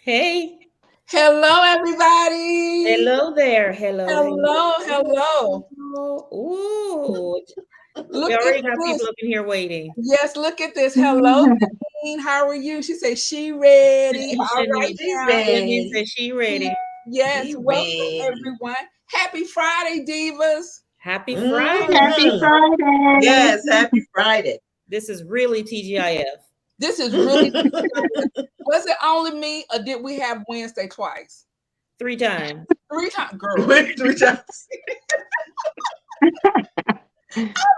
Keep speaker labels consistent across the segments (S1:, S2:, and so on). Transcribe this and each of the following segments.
S1: Hey.
S2: Hello, everybody.
S1: Hello there. Hello.
S2: Hello.
S1: Ooh. We
S2: Look at
S1: already got
S2: this.
S1: people up in here waiting.
S2: Yes, look at this. Hello, Janine. How are you? She said she ready. All right
S1: Janine,
S3: She
S2: now.
S1: Janine
S3: ready.
S1: says she ready.
S2: Yes,
S3: She
S2: welcome
S3: ready.
S2: everyone. Happy Friday, divas.
S1: Happy
S4: Happy
S1: Friday.
S3: Mhm.
S4: Friday.
S3: Yes, happy Friday.
S1: This is really TGIF.
S2: This is really was it only me or did we have Wednesday twice?
S1: 3 times.
S2: 3 times, girl.
S3: Wait, 3 times.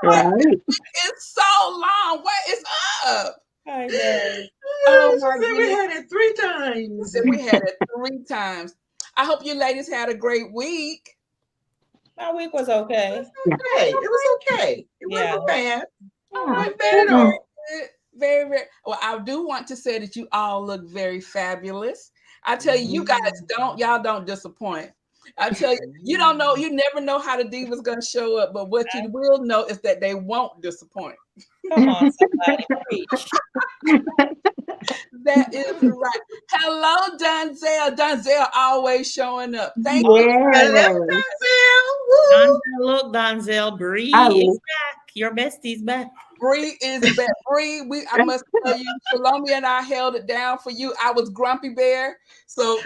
S4: Right.
S2: It's so long. What is up?
S1: I know.
S2: Oh
S3: She
S2: my
S3: said we
S2: goodness.
S3: had it 3 times.
S2: We had it 3 times. I hope you ladies had a great week.
S1: My week was okay.
S3: Okay, it was okay. It
S1: Yeah.
S3: wasn't bad.
S2: All
S3: It
S2: right,
S3: wasn't bad at all.
S2: good. Very. Well, I do want to say that you all look very fabulous. I tell you, you guys y'all don't disappoint. I tell you, you don't know, you never know how the diva's gonna show up, but what you will know is that they won't disappoint.
S1: Come on, somebody. Preach.
S2: That is right. Hello, Donzel. Donzel always showing up. Thank you.
S3: Hello,
S4: Yes.
S3: Denzel.
S1: Donzel, look, Donzel. Bree is
S4: Oh,
S1: back. Your bestie's back.
S2: Bree is back. Bree, I must tell you, Salome and I held it down for you. I was Grumpy Bear, so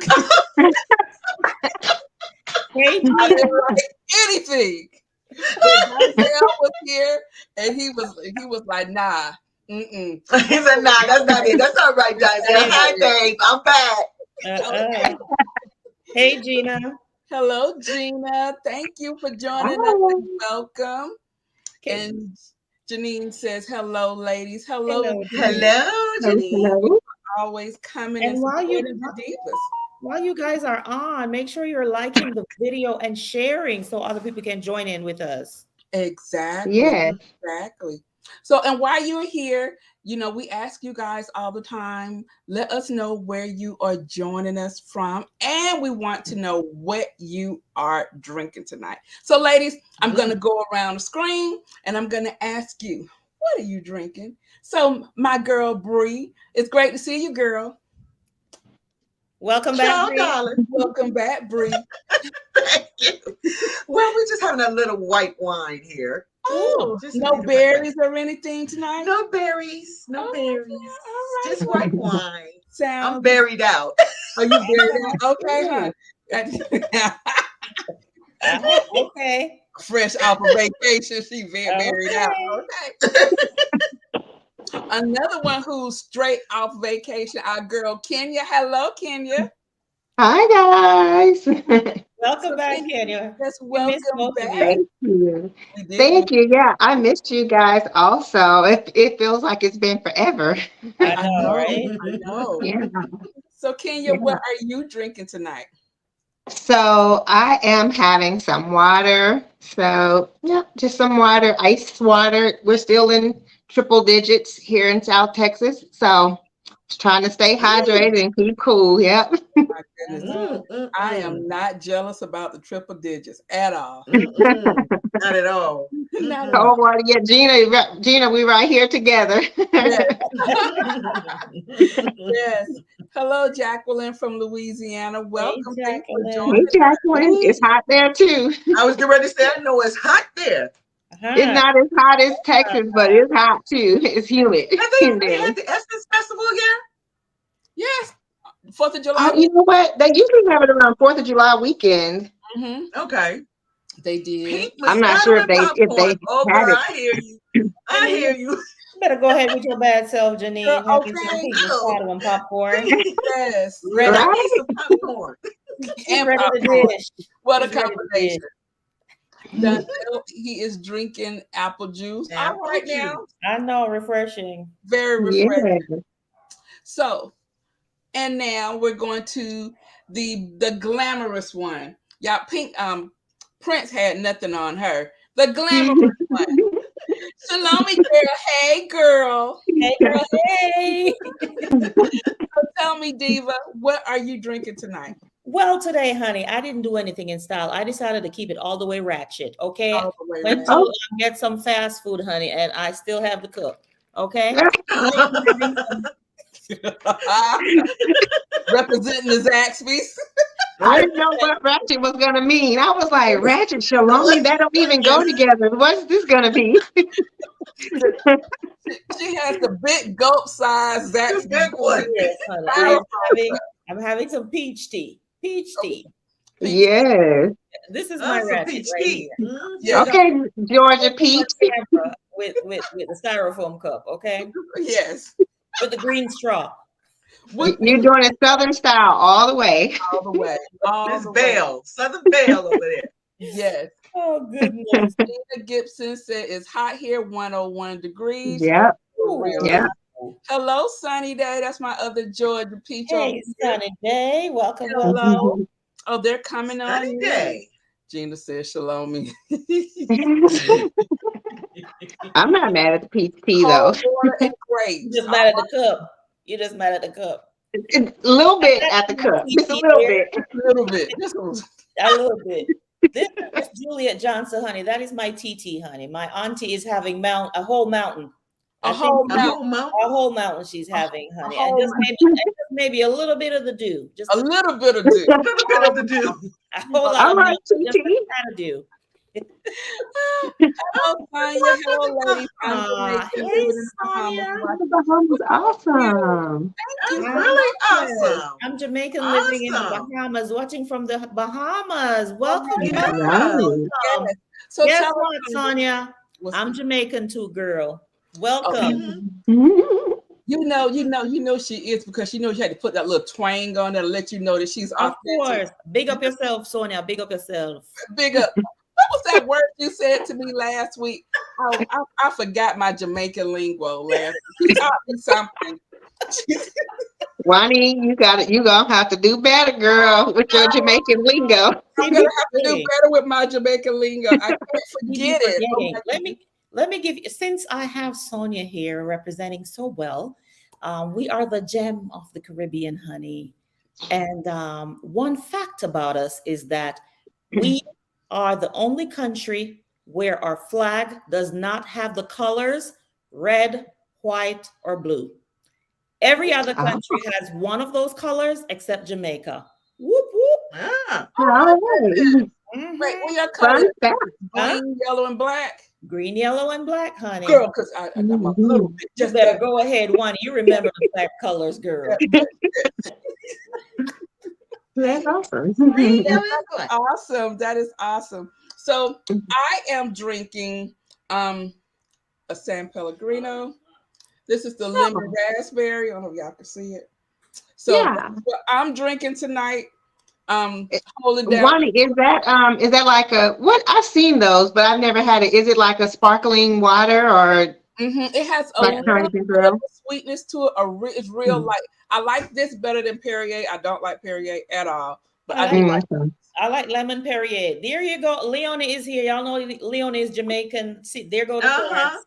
S1: Hey,
S2: I
S1: Gina.
S2: didn't write anything. But Denzel was here, and he was like, nah,
S3: He said, nah, that's not it. That's all right, Denzel. Hi, babe. I'm back.
S1: Uh-uh. Hey, Gina.
S2: Hello, Gina. Thank you for joining us
S4: hi.
S2: and welcome.
S1: Okay.
S2: And Janine says, hello, ladies. Hello,
S1: Hello,
S2: Janine.
S3: Hello, Janine.
S4: Hello.
S2: Always coming and
S1: And
S2: supporting the divas.
S1: while you guys are on, make sure you're liking the video and sharing so other people can join in with us.
S2: Exactly.
S4: Yes.
S2: Exactly. So, and while you're here, we ask you guys all the time, let us know where you are joining us from. And we want to know what you are drinking tonight. So, ladies, I'm going to go around the screen and I'm going to ask you, what are you drinking? So, my girl, Bree, it's great to see you, girl.
S1: Welcome back,
S3: Ciao,
S1: Bree.
S3: darling.
S2: Welcome back, Bree.
S3: Thank you. Well, we're just having a little white wine here.
S2: Oh,
S3: Just a
S2: no
S3: little
S2: berries or anything tonight?
S3: No berries. No
S2: Oh,
S3: berries.
S2: all right.
S3: Just white wine.
S2: Sounds.
S3: I'm buried out.
S2: Are you buried out? Okay, huh?
S1: Okay.
S2: Fresh off of vacation, she buried out. Okay. Another one who's straight off vacation, our girl Kenya. Hello, Kenya.
S4: Hi, guys.
S1: Welcome back,
S2: Kenya,
S1: Kenya.
S2: yes,
S1: We missed
S2: welcome
S1: both of
S2: back.
S1: you.
S4: Thank you.
S2: We did.
S4: Thank you. Yeah, I missed you guys also. It feels like it's been forever.
S1: I
S2: I
S1: know,
S2: know.
S1: right?
S2: I know.
S4: Yeah.
S2: So, Kenya,
S4: Yeah.
S2: what are you drinking tonight?
S4: So I am having some water. So yeah, just some water, ice water. We're still in triple digits here in South Texas. So just trying to stay hydrated and keep cool. Yep.
S2: My
S1: I
S2: goodness.
S1: know.
S2: I am not jealous about the triple digits at all.
S3: Not at all.
S2: Not at
S4: Cold
S2: all.
S4: water. Yeah, Gina, we right here together.
S2: Yes. Yes. Hello, Jacqueline from Louisiana.
S1: Hey,
S2: Welcome. Thanks for
S1: Jacqueline.
S4: Hey,
S2: joining.
S4: Jacqueline. It's hot there too.
S3: I was getting ready to say, I know it's hot there.
S4: It's
S1: Uh-huh.
S4: not as hot as Texas, but it's hot too. It's humid
S3: Have
S4: in
S3: they
S4: there.
S3: had the Essence Festival again?
S2: Yes. 4th of July.
S4: Oh, you know what? They usually have it around 4th of July weekend.
S2: Mm-hmm.
S3: Okay.
S2: They did.
S3: Pink
S4: I'm not sure
S3: Moscato
S4: if
S3: and
S4: they
S3: popcorn. Oh,
S4: had
S3: girl,
S4: it.
S3: I hear you. I hear you.
S1: You better go ahead with your bad self, Janine. Have you some
S2: Okay.
S1: pink
S3: Oh,
S1: Moscato and popcorn?
S2: Yes.
S1: Ready?
S3: I
S4: Right?
S3: need some popcorn.
S1: She's
S2: And
S1: ready to
S2: popcorn.
S1: dish.
S2: What a
S1: She's ready to dish.
S2: combination. Denzel, he is drinking apple juice. All
S3: Apple
S2: right
S3: juice.
S2: now.
S1: I know, refreshing.
S2: Very refreshing.
S4: Yeah.
S2: So, and now we're going to the glamorous one. Y'all, Prince had nothing on her. The glamorous one. Salome girl, hey girl.
S1: Hey, girl, hey.
S2: So tell me, Diva, what are you drinking tonight?
S1: Well, today, honey, I didn't do anything in style. I decided to keep it all the way ratchet. Okay.
S2: All the way
S1: Went
S2: around.
S1: to
S4: Oh,
S1: get some fast food, honey, and I still have to cook. Okay.
S2: representing the Zaxby's.
S4: I didn't know what ratchet was gonna mean. I was like, ratchet shalom, that don't even go together. What's this gonna be?
S2: She has the big gulp size Zaxby's.
S3: Big one.
S1: Yes, honey. I'm having some peach tea. Peach tea.
S4: Yes.
S1: This is my ratchet right here.
S2: Yeah.
S4: Okay, Georgia Peach.
S1: With the styrofoam cup, okay?
S2: Yes.
S1: With the green straw.
S4: You're doing it Southern style all the way.
S2: All the way.
S3: Miss Bell, Southern Bell over there.
S2: Yes.
S1: Oh, goodness.
S2: Tina Gibson said it's hot here, 101 degrees.
S4: Yep.
S2: Real.
S4: Yep.
S2: Hello, Sunny Day. That's my other Georgia Peach.
S1: Hey, Sunny Day. Welcome.
S2: Hello. Oh, they're coming on.
S3: Sunny Day.
S2: Gina said shalom me.
S4: I'm not mad at the peach tea though.
S2: Great.
S1: You just mad at the cup. You just mad at the cup.
S4: A little bit at the cup. Just a little bit.
S2: A little bit. Just
S1: A little bit. This is Juliet Johnson, honey. That is my TT, honey. My auntie is having a whole mountain.
S2: a whole mountain.
S1: A whole mountain she's having, honey. And just maybe a little bit of the dew. Just
S2: a little bit of dew.
S3: A little bit of the dew.
S1: a whole lot
S4: All
S1: of
S4: right,
S1: milk, just
S4: TT.
S1: a tad of dew.
S2: Hello, Sonia. Hello, ladies.
S1: Hey, Sonia.
S4: The Bahamas, awesome.
S3: That's really awesome.
S1: I'm Jamaican living in the
S3: Awesome.
S1: Bahamas, watching from the Bahamas. Welcome.
S3: Yeah.
S1: Welcome.
S2: So
S1: Guess
S2: tell
S1: what,
S2: us,
S1: Sonia?
S2: what's
S1: I'm Jamaican too, girl. Welcome.
S2: You know she is because she knows she had to put that little twang on there to let you know that she's
S1: Of
S2: authentic.
S1: course. Big up yourself, Sonia. Big up yourself.
S2: Big up. What was that word you said to me last week? I forgot my Jamaican lingo last week. You taught me something.
S4: Wani, you got it. You gonna have to do better, girl, with your Jamaican lingo.
S2: I'm gonna have to do better with my Jamaican lingo. I can't forget it. Oh my
S1: Let me give you, since I have Sonia here representing so well, we are the gem of the Caribbean, honey. And one fact about us is that we are the only country where our flag does not have the colors red, white, or blue. Every other country has one of those colors except Jamaica. Whoop, whoop.
S3: Ah.
S4: All right.
S1: Mhm.
S2: Wait, what your
S4: Fun
S2: color?
S4: fact.
S2: Green, yellow, and black.
S1: Green, yellow, and black, honey.
S2: Girl, because I got my little bit.
S1: You
S2: Just
S1: better go ahead, one. You remember the black colors, girl.
S4: That's awesome.
S3: Green, yellow, and black.
S2: awesome. That is awesome. So I am drinking a San Pellegrino. This is the lemon raspberry. I don't know if y'all can see it. So
S4: Yeah.
S2: what I'm drinking tonight. Holding down.
S4: Wani, is that like a what? I've seen those, but I've never had it. Is it like a sparkling water or
S2: It has a
S4: like
S2: little
S4: Cardi
S2: bit
S4: Girl?
S2: of sweetness to it. It's real light. I like this better than Perrier. I don't like Perrier at all. But I do like
S1: I like lemon Perrier. There you go. Leona is here. Y'all know Leona is Jamaican. See, there go the class.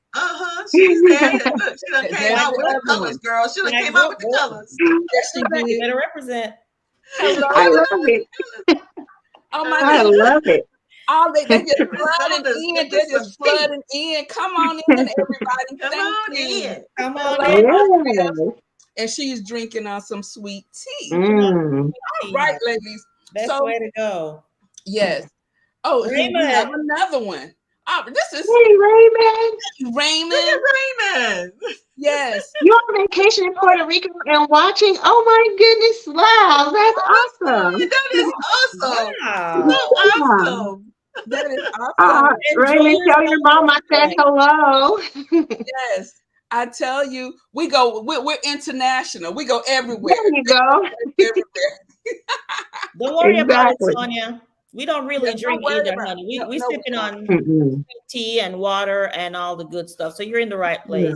S3: She's there. Look, she done came out with the colors, girl. She done
S1: Yeah,
S3: came out with the colors.
S1: You better represent.
S4: I love it.
S2: Oh my
S4: I
S2: God.
S4: love it.
S2: All they just flooding in. They're just flooding in. Come on in, everybody.
S3: Come
S2: Thank
S3: on
S2: you.
S3: in.
S1: Come on in.
S4: Yes.
S2: And she's drinking on some sweet tea.
S4: Mm.
S2: All right, ladies.
S1: Best
S2: So-
S1: way to go.
S2: Yes. Oh, here we
S1: Raymond.
S2: have another one. Oh, this is
S4: Hey Raymond,
S2: Raymond.
S3: Look at Raymond.
S2: Yes.
S4: you're on vacation in Puerto Rico and watching. Oh my goodness! Wow, that's awesome.
S3: That is awesome.
S1: Wow.
S3: So awesome.
S2: That is awesome.
S4: Raymond, tell your mom I said hello.
S2: Yes. I tell you, we're international. We go everywhere.
S4: There you go.
S2: Everywhere.
S1: Don't worry about it,
S4: Exactly.
S1: Sonia. We don't really
S2: Yeah,
S1: drink
S2: don't worry
S1: either,
S2: about
S1: honey.
S2: it.
S1: We
S2: No,
S1: sipping on
S4: Mm-mm.
S1: tea and water and all the good stuff. So you're in the right place.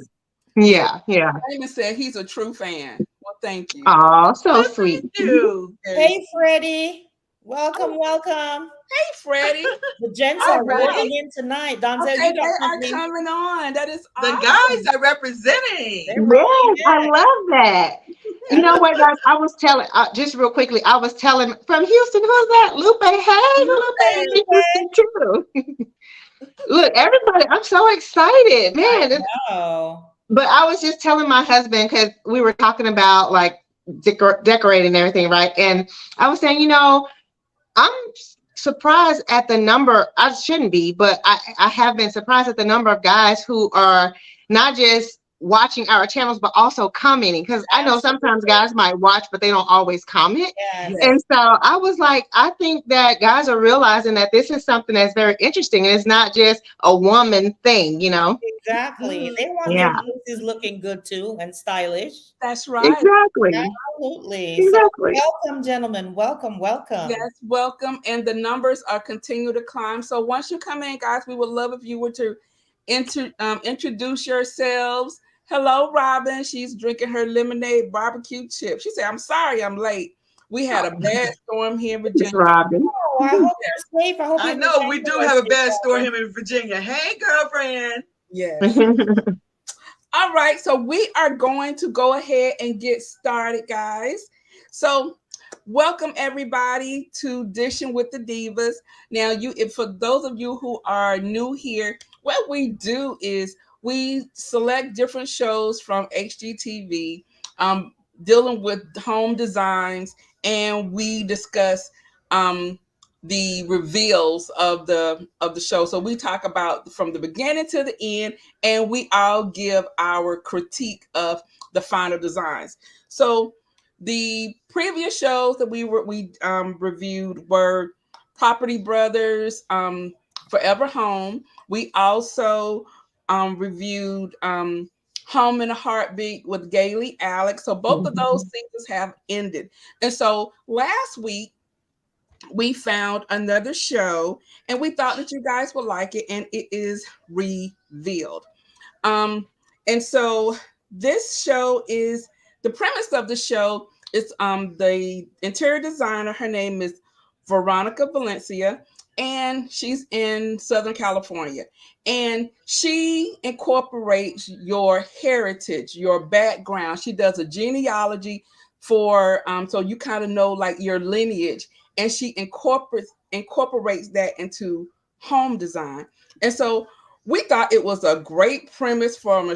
S4: Yeah, yeah.
S2: Raymond said he's a true fan. Well, thank you.
S4: Oh, so sweet.
S3: Thank you.
S2: Yes.
S1: Hey, Freddie. Welcome, welcome.
S2: Hey, Freddie.
S1: The gents
S2: Hi,
S1: are
S2: Freddie.
S1: rolling in tonight. Donzel,
S2: Okay,
S1: you
S2: they
S1: got
S2: are
S1: something?
S2: coming on. That is
S3: The
S2: awesome.
S3: guys are representing.
S1: They're rolling
S4: Yes, I
S1: in.
S4: love that. You know what, guys? I was telling, just real quickly, I was telling from Houston, who's that? Lupe. Hey, Lupe. Houston too. Look, everybody, I'm so excited, man.
S1: Oh.
S4: But I was just telling my husband because we were talking about like decorating and everything, right? And I was saying, I'm surprised at the number. I shouldn't be, but I have been surprised at the number of guys who are not just watching our channels, but also commenting. Because I know sometimes guys might watch, but they don't always comment.
S1: Yes.
S4: And so I was like, I think that guys are realizing that this is something that's very interesting. And it's not just a woman thing,
S1: Exactly. They want their voices looking good too and stylish.
S2: That's right.
S4: Exactly.
S1: Absolutely.
S4: Exactly.
S1: So welcome, gentlemen. Welcome.
S2: Yes, welcome. And the numbers are continue to climb. So once you come in, guys, we would love if you were to introduce yourselves. Hello, Robin. She's drinking her lemonade barbecue chip. She said, I'm sorry I'm late. We had a bad storm here in Virginia.
S4: Robin.
S1: Oh, I hope you're safe.
S3: I know we do have a bad storm here in Virginia. Hey, girlfriend.
S2: Yes. All right. So we are going to go ahead and get started, guys. So welcome everybody to Dishing with the Divas. Now, for those of you who are new here, what we do is we select different shows from HGTV, dealing with home designs, and we discuss the reveals of the show. So we talk about from the beginning to the end, and we all give our critique of the final designs. So the previous shows that we reviewed were Property Brothers, Forever Home. We also reviewed Home in a Heartbeat with Gailey Alex. So both of those seasons have ended. And so last week we found another show and we thought that you guys would like it, and it is Revealed. And so this show is, the premise of the show is the interior designer, her name is Veronica Valencia, and she's in Southern California. And she incorporates your heritage, your background. She does a genealogy for, so you kind of know like your lineage, and she incorporates that into home design. And so we thought it was a great premise for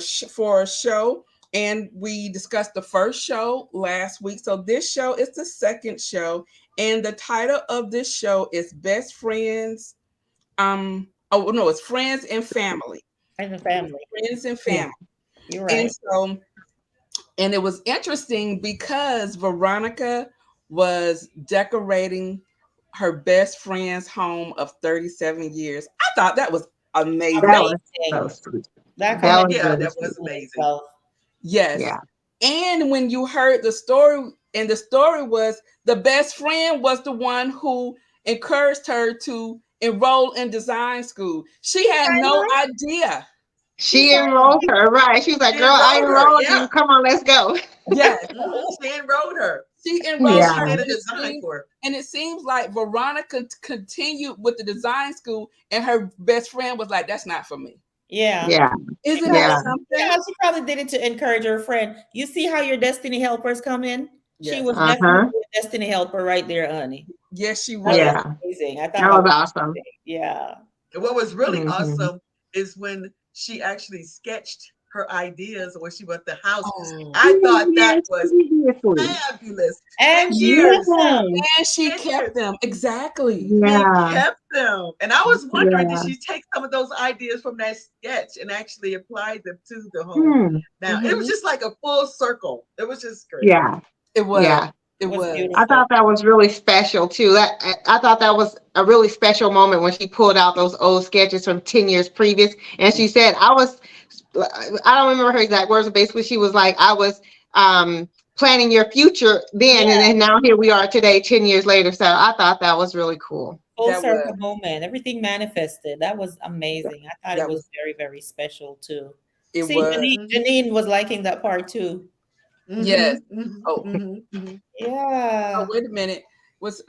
S2: a show. And we discussed the first show last week. So this show is the second show. And the title of this show is Best Friends. It's Friends and Family.
S1: Friends and Family.
S2: Friends and Family.
S1: Yeah, you're right.
S2: And it was interesting because Veronica was decorating her best friend's home of 37 years. I thought that was amazing.
S1: That
S3: was amazing.
S2: Yes. Yeah. And when you heard the story, and the story was the best friend was the one who encouraged her to enroll in design school. She had no idea.
S4: She enrolled her, right? She was like, girl, I enrolled you. Come on, let's go.
S2: Yes.
S3: She enrolled her.
S2: She enrolled her.
S3: She did a design for her.
S2: And it seems like Veronica continued with the design school, and her best friend was like, that's not for me.
S1: Yeah.
S4: Yeah.
S2: Isn't that something?
S1: Yeah, she probably did it to encourage her friend. You see how your destiny helpers come in? Yes. She was definitely a destiny helper right there, honey.
S2: Yes, she was.
S4: Yeah.
S1: Amazing. I thought
S4: that was awesome.
S1: Yeah.
S3: And what was really awesome is when she actually sketched her ideas when she was at the house. I thought that was fabulous.
S1: And
S2: she kept them. Exactly.
S4: Yeah.
S3: She kept them. And I was wondering, did she take some of those ideas from that sketch and actually apply them to the home? Now, it was just like a full circle. It was just great.
S4: Yeah.
S2: It was.
S4: Yeah.
S2: It was.
S4: I thought that was really special too. I thought that was a really special moment when she pulled out those old sketches from 10 years previous. And she said, I don't remember her exact words, but basically she was like, I was planning your future then, and then now here we are today, 10 years later. So I thought that was really cool.
S1: Full circle moment. Everything manifested. That was amazing. I thought it was very, very special too.
S2: It was.
S1: Janine was liking that part too.
S2: Mm-hmm. Yes.
S1: Yeah.
S2: Oh, wait a minute. Was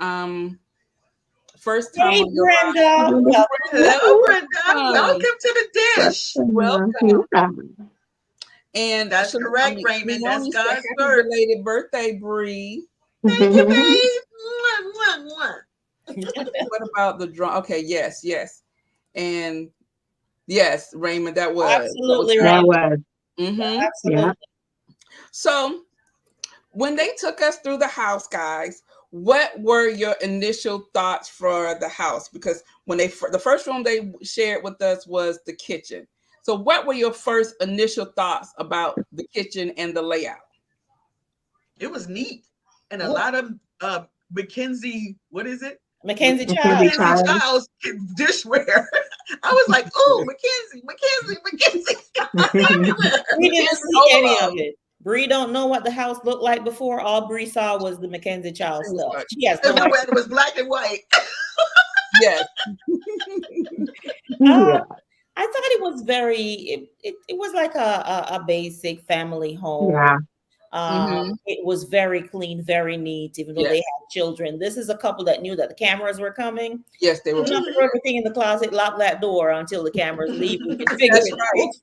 S2: first time?
S1: Hey, Brenda.
S3: Hello, Brenda. Welcome to the dish.
S2: Welcome. And
S3: that's correct, Raymond. That's God's word.
S2: Belated birthday, Bree.
S3: Thank you, babe.
S2: What about the drum? Okay, yes. And yes, Raymond, that was
S1: absolutely
S4: right. That was.
S2: Mm-hmm.
S1: Absolutely.
S2: So when they took us through the house, guys, what were your initial thoughts for the house? Because when the first room they shared with us was the kitchen. So what were your first initial thoughts about the kitchen and the layout?
S3: It was neat. And a lot of Mackenzie, what is it?
S1: Mackenzie Childs
S3: dishware. I was like, oh, Mackenzie.
S1: We didn't see any of it. Bree don't know what the house looked like before. All Bree saw was the Mackenzie Childs stuff. Yes,
S3: it was black and white.
S2: Yes.
S1: I thought it was it was like a basic family home.
S4: Yeah.
S1: It was very clean, very neat, even though they had children. This is a couple that knew that the cameras were coming.
S2: Yes, they were.
S1: Not throw everything in the closet, lock that door until the cameras leave. We can figure it out.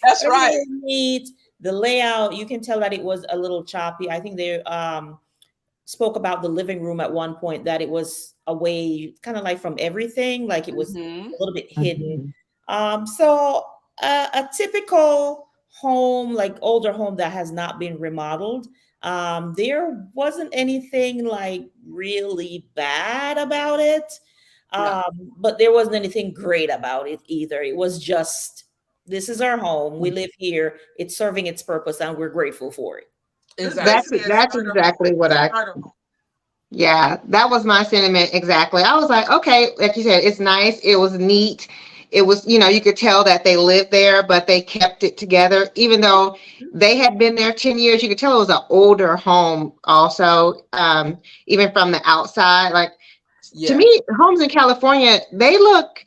S2: That's right.
S1: Neat. The layout, you can tell that it was a little choppy. I think they spoke about the living room at one point, that it was away kind of like from everything, like it was a little bit hidden. So a typical home, like older home that has not been remodeled. There wasn't anything like really bad about it, but there wasn't anything great about it either. It was just, this is our home. We live here. It's serving its purpose, and we're grateful for it.
S4: Exactly. That's exactly what yeah, that was my sentiment. Exactly. I was like, okay, like you said, it's nice. It was neat. It was, you could tell that they lived there, but they kept it together. Even though they had been there 10 years, you could tell it was an older home also, even from the outside. Like, to me, homes in California, they look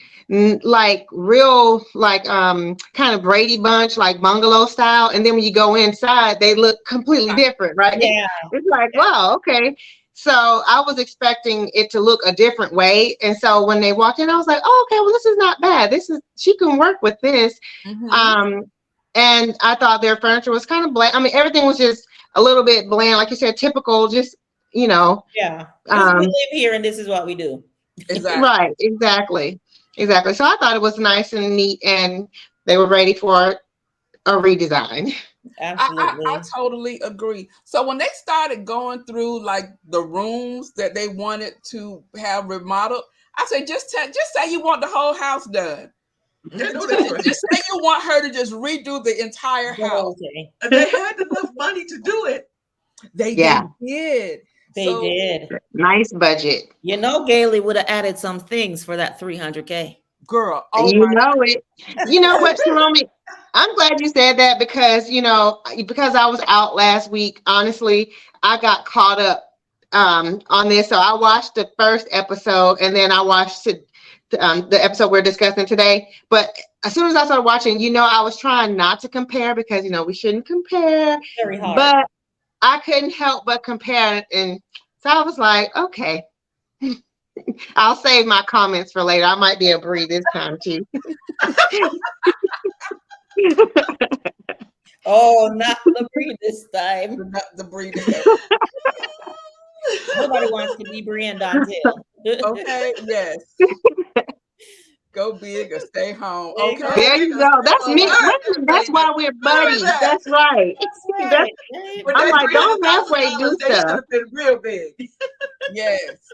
S4: like real, like kind of Brady Bunch, like bungalow style. And then when you go inside, they look completely different, right?
S1: Yeah.
S4: It's like, wow, okay. So I was expecting it to look a different way. And so when they walked in, I was like, oh, okay, well, this is not bad. She can work with this. And I thought their furniture was kind of bland. I mean, everything was just a little bit bland, like you said, typical, just,
S1: Yeah. We live here and this is what we do.
S2: Exactly.
S4: Right. Exactly. So I thought it was nice and neat, and they were ready for a redesign.
S1: Absolutely.
S2: I totally agree. So when they started going through like the rooms that they wanted to have remodeled, I said, just say you want the whole house done. Just say you want her to just redo the entire house.
S3: And they had enough money to do it.
S2: They did.
S1: They did.
S4: Nice budget.
S1: Gailey would have added some things for that $300K.
S2: Girl,
S4: it. You know what, Salome? I'm glad you said that because I was out last week. Honestly, I got caught up on this. So I watched the first episode, and then I watched the episode we're discussing today. But as soon as I started watching, I was trying not to compare because we shouldn't compare.
S1: Very hard.
S4: But I couldn't help but compare, and so I was like, okay. I'll save my comments for later. I might be a Bree this time too.
S1: Oh, not the Bree this time.
S2: Not the Bree.
S1: Nobody wants to be Bree and Donzel.
S2: Okay, yes. Go big or stay home. Okay.
S4: There you go. That's me. That's why we're buddies. That's right. I'm like, don't halfway do stuff.
S3: Been real big.
S2: Yes.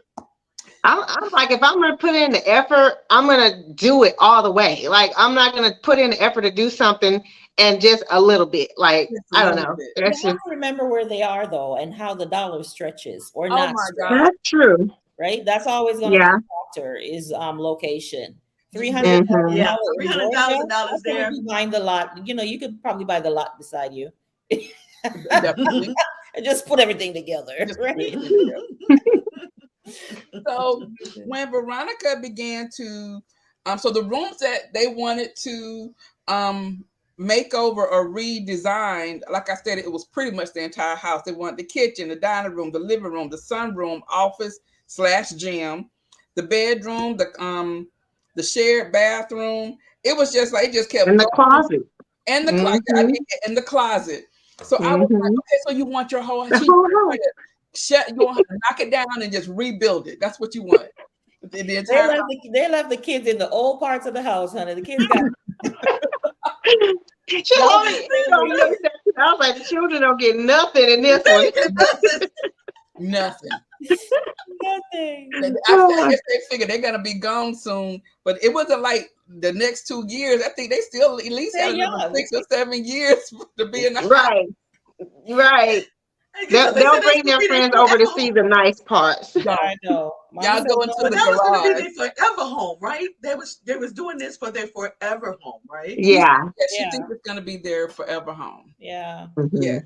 S4: I'm like, if I'm going to put in the effort, I'm going to do it all the way. Like, I'm not going to put in the effort to do something and just a little bit. Like, I don't know.
S1: You have to remember where they are, though, and how the dollar stretches or not.
S4: That's true.
S1: Right? That's always going to be a factor is location. $300,000 there. Buying the lot. You could probably buy the lot beside you.
S2: Definitely.
S1: And just put everything together. Right?
S2: So when Veronica began to, so the rooms that they wanted to make over or redesign, like I said, it was pretty much the entire house. They wanted the kitchen, the dining room, the living room, the sunroom, office/gym, the bedroom, the shared bathroom. It was just like, it just kept
S4: in the closet.
S2: And the closet. In the closet. So I was like, okay, so you want your whole house. You want her to knock it down and just rebuild it. That's what you want. They
S1: left the kids in the old parts of the house, honey. The kids got
S4: I was like, the children don't get nothing in this one.
S2: Nothing.
S1: Nothing.
S2: I guess they figure they're gonna be gone soon, but it wasn't like the next 2 years. I think they still at least
S1: They're
S2: had another
S1: young.
S2: 6 or 7 years to be in the house.
S4: Right. They'll bring their friends over to see the nice parts.
S1: I know.
S2: Y'all go into
S3: But
S2: the
S3: that was going to be
S2: garage.
S3: their forever home, right? They was doing this for their forever home, right?
S4: Yeah.
S2: She thinks it's gonna be their forever home.
S1: Yeah.
S2: Yeah.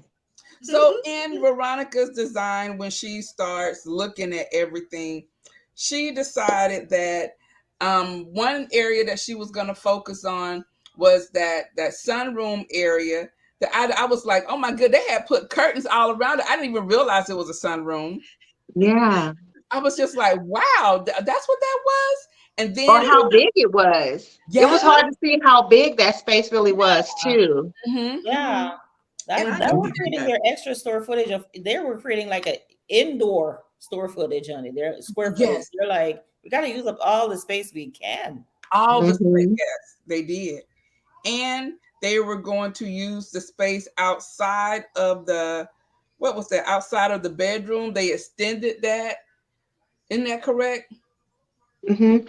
S2: So in Veronica's design, when she starts looking at everything, she decided that one area that she was going to focus on was that sunroom area. That I was like, oh my good, they had put curtains all around it. I didn't even realize it was a sunroom.
S4: Yeah.
S2: I was just like, wow, that's what that was. And then
S4: Or how big it was.
S2: Yeah.
S4: It was hard to see how big that space really was too.
S1: Yeah. That was creating their extra store footage of. They were creating like an indoor store footage, honey. Their square footage.
S2: Yes.
S1: They're like, we got to use up all the space we can.
S2: All the space, yes, they did. And they were going to use the space outside of the, what was that? Outside of the bedroom. They extended that. Isn't that correct? Toward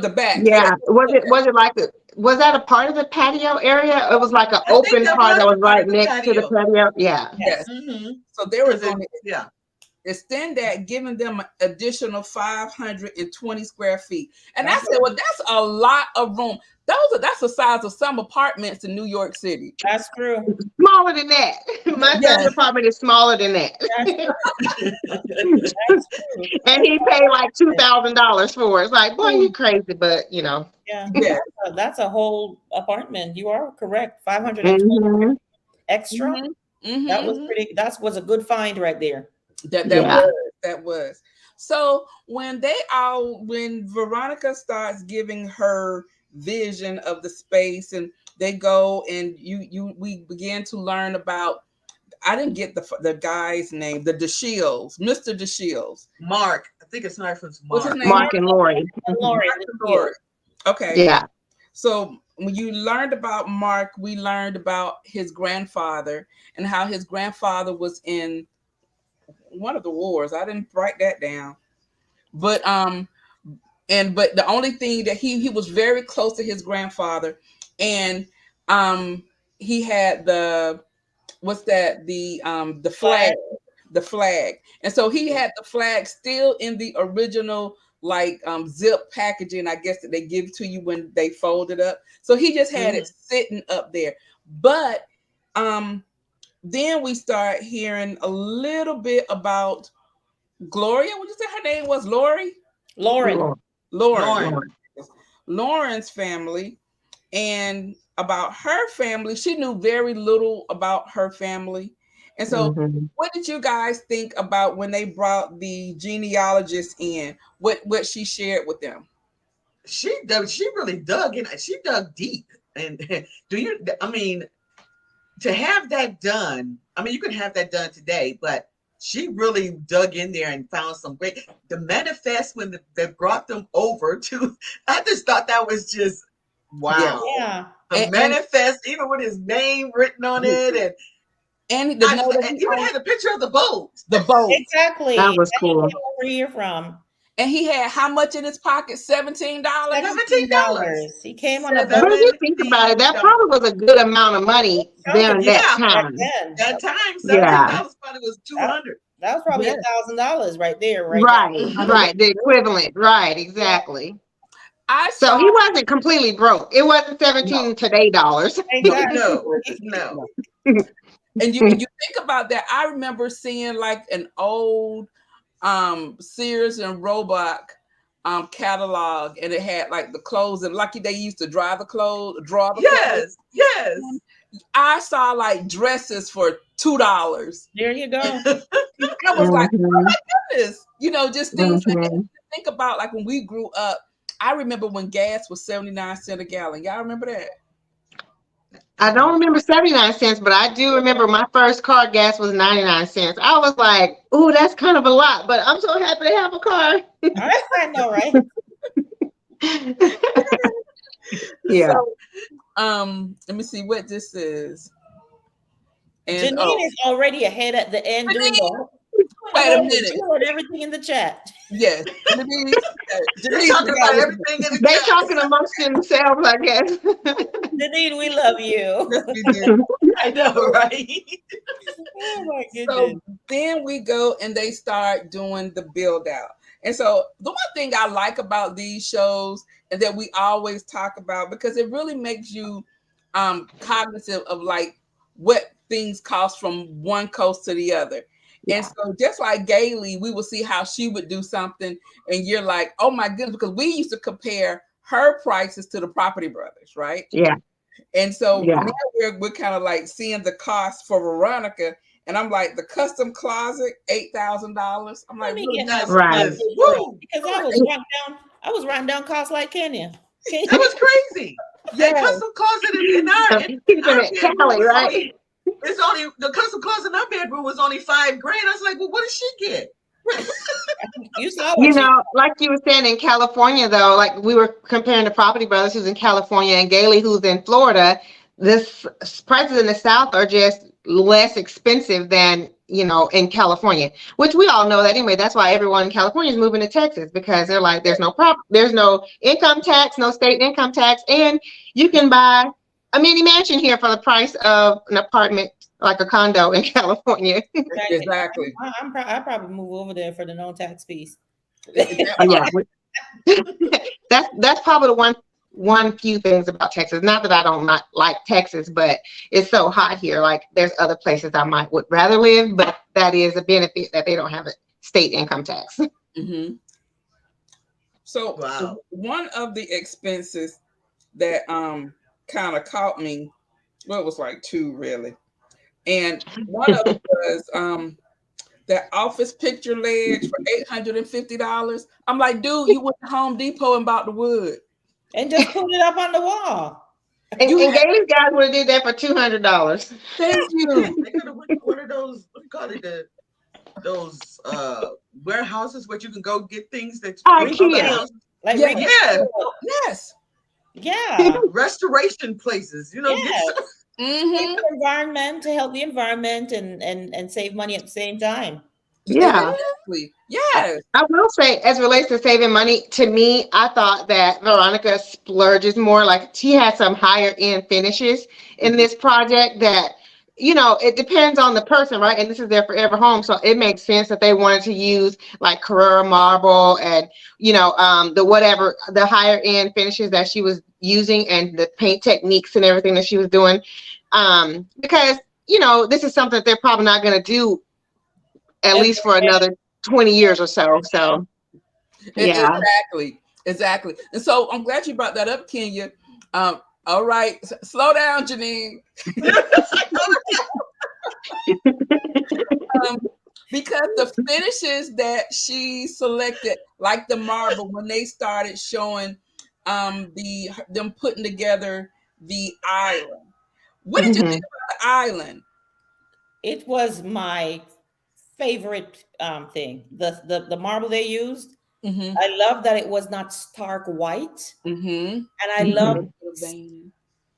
S2: the back.
S4: Yeah. Was it like was that a part of the patio area? It was like an open part that was right next to the patio. Yeah.
S2: Yes. So they were going to extend that, giving them an additional 520 square feet. And I said, well, that's a lot of room. That's the size of some apartments in New York City.
S1: That's true.
S4: Smaller than that. My son's apartment is smaller than that.
S1: That's true.
S4: And he paid like $2,000 for it. It's like, boy, you crazy, but you know.
S1: Yeah. That's a whole apartment. You are correct. 520 extra. That was pretty. That was a good find right there.
S2: That was. So when Veronica starts giving her vision of the space, and they go and we began to learn about. I didn't get the guy's name, the DeShields, Mr. DeShields.
S3: Mark. I think it's not from Mark.
S2: What's his name?
S4: Mark and Lori.
S1: Lori.
S2: Okay.
S4: Yeah.
S2: So when you learned about Mark, we learned about his grandfather and how his grandfather was in one of the wars. I didn't write that down, but the only thing that he was very close to his grandfather, and he had the flag, and so he had the flag still in the original zip packaging, I guess, that they give to you when they fold it up. So he just had it sitting up there. But then we start hearing a little bit about Gloria. Would you say her name was Lori? Lauren's family, and about her family. She knew very little about her family. And so what did you guys think about when they brought the genealogist in? What she shared with them?
S3: She really dug in. She dug deep. And to have that done, you can have that done today, but she really dug in there and found some great, the manifest when they brought them over to, I just thought that was just, wow.
S1: Yeah.
S3: The manifest, even with his name written on it, and even had a picture of the boat.
S2: The boat.
S1: Exactly.
S4: That was cool.
S1: Where you're from.
S2: And he had how much in his pocket? $17.
S3: $17.
S1: He came on a boat.
S4: When you think about it, that probably was a good amount of money during that time.
S3: That time, $17 probably was $200.
S1: That was probably $1,000 right there, right?
S4: Right. The equivalent. Right, exactly. So he wasn't completely broke. It wasn't 17 today dollars.
S1: Exactly.
S3: No.
S2: And you think about that. I remember seeing like an old Sears and Roebuck catalog, and it had like the clothes, and like they used to draw the clothes.
S3: Yes.
S2: I saw like dresses for $2.
S1: There you go.
S2: I was like, oh my goodness, just things to think about. Like when we grew up, I remember when gas was 79 cents a gallon. Y'all remember that?
S4: I don't remember 79 cents, but I do remember my first car gas was 99 cents. I was like, ooh, that's kind of a lot, but I'm so happy to have a car.
S1: I know, right?
S4: Yeah.
S2: Let me see what this is. And
S1: Janine is already ahead at the end doing
S2: wait a minute.
S1: and everything in the chat.
S2: Yes.
S3: They're talking about everything in the
S4: They
S3: chat.
S4: talking amongst themselves, I guess.
S1: Janine, we love you.
S2: Yes, we do.
S3: I know, right?
S1: Oh my goodness.
S2: So then we go and they start doing the build out. And so the one thing I like about these shows and that we always talk about, because it really makes you cognizant of like what things cost from one coast to the other. And so just like Gailey, we will see how she would do something and you're like, oh my goodness, because we used to compare her prices to the Property Brothers, right?
S4: Yeah.
S2: And so
S4: Yeah.
S2: now we're kind of like seeing the cost for Veronica. And I'm like, the custom closet, $8,000. I'm like, really
S3: That's
S4: Right.
S3: woo.
S1: Because I was writing down costs like Kenya.
S3: That was crazy.
S2: Yeah.
S3: That custom closet in our
S4: Keeping it
S3: bedroom
S4: tally,
S3: was
S4: right?
S3: it's only the custom closet in our bedroom was only $5,000. I was like, well, what did she get?
S1: You saw
S4: You
S1: what
S4: know, like you were saying in California, though, like we were comparing the Property Brothers who's in California and Gailey who's in Florida. This prices in the South are just less expensive than, you know, in California, which we all know that anyway. That's why everyone in California is moving to Texas, because they're like, there's no income tax, no state income tax, and you can buy a mini mansion here for the price of an apartment, like a condo in California.
S2: Exactly.
S1: I probably move over there for the no tax piece.
S4: Yeah. That's probably the one few things about Texas. Not that I don't not like Texas, but it's so hot here. Like there's other places I would rather live, but that is a benefit that they don't have a state income tax.
S2: Mm-hmm. So
S3: Wow.
S2: one of the expenses that kind of caught me, well, it was like two really. And one of them was that office picture ledge for $850. I'm like, dude, you went to Home Depot and bought the wood.
S1: And just put it up on the wall.
S4: And Gailey's guys would have did that for $200.
S2: Thank you.
S3: They could have went to one of those, what do you call it, those warehouses where you can go get things that
S4: IKEA.
S1: Like
S3: yeah.
S2: Yes.
S1: Yeah.
S3: Restoration places, you know.
S1: Yes.
S2: Mm-hmm.
S1: The environment, to help the environment and save money at the same time.
S4: Yeah.
S2: Exactly. Yes.
S4: I will say, as it relates to saving money, to me, I thought that Veronica splurges more. Like she had some higher end finishes in this project that, you know, it depends on the person, right? And this is their forever home. So it makes sense that they wanted to use like Carrara marble and, you know, the higher end finishes that she was using and the paint techniques and everything that she was doing. Because, you know, this is something that they're probably not going to do at least for another 20 years or so. So, yeah.
S2: Exactly. And so I'm glad you brought that up, Kenya. All right, slow down, Janine. Because the finishes that she selected, like the marble, when they started showing them putting together the island. What did you think about the island?
S1: It was my favorite thing. The marble they used.
S2: Mm-hmm.
S1: I love that it was not stark white.
S2: Mm-hmm.
S1: And I love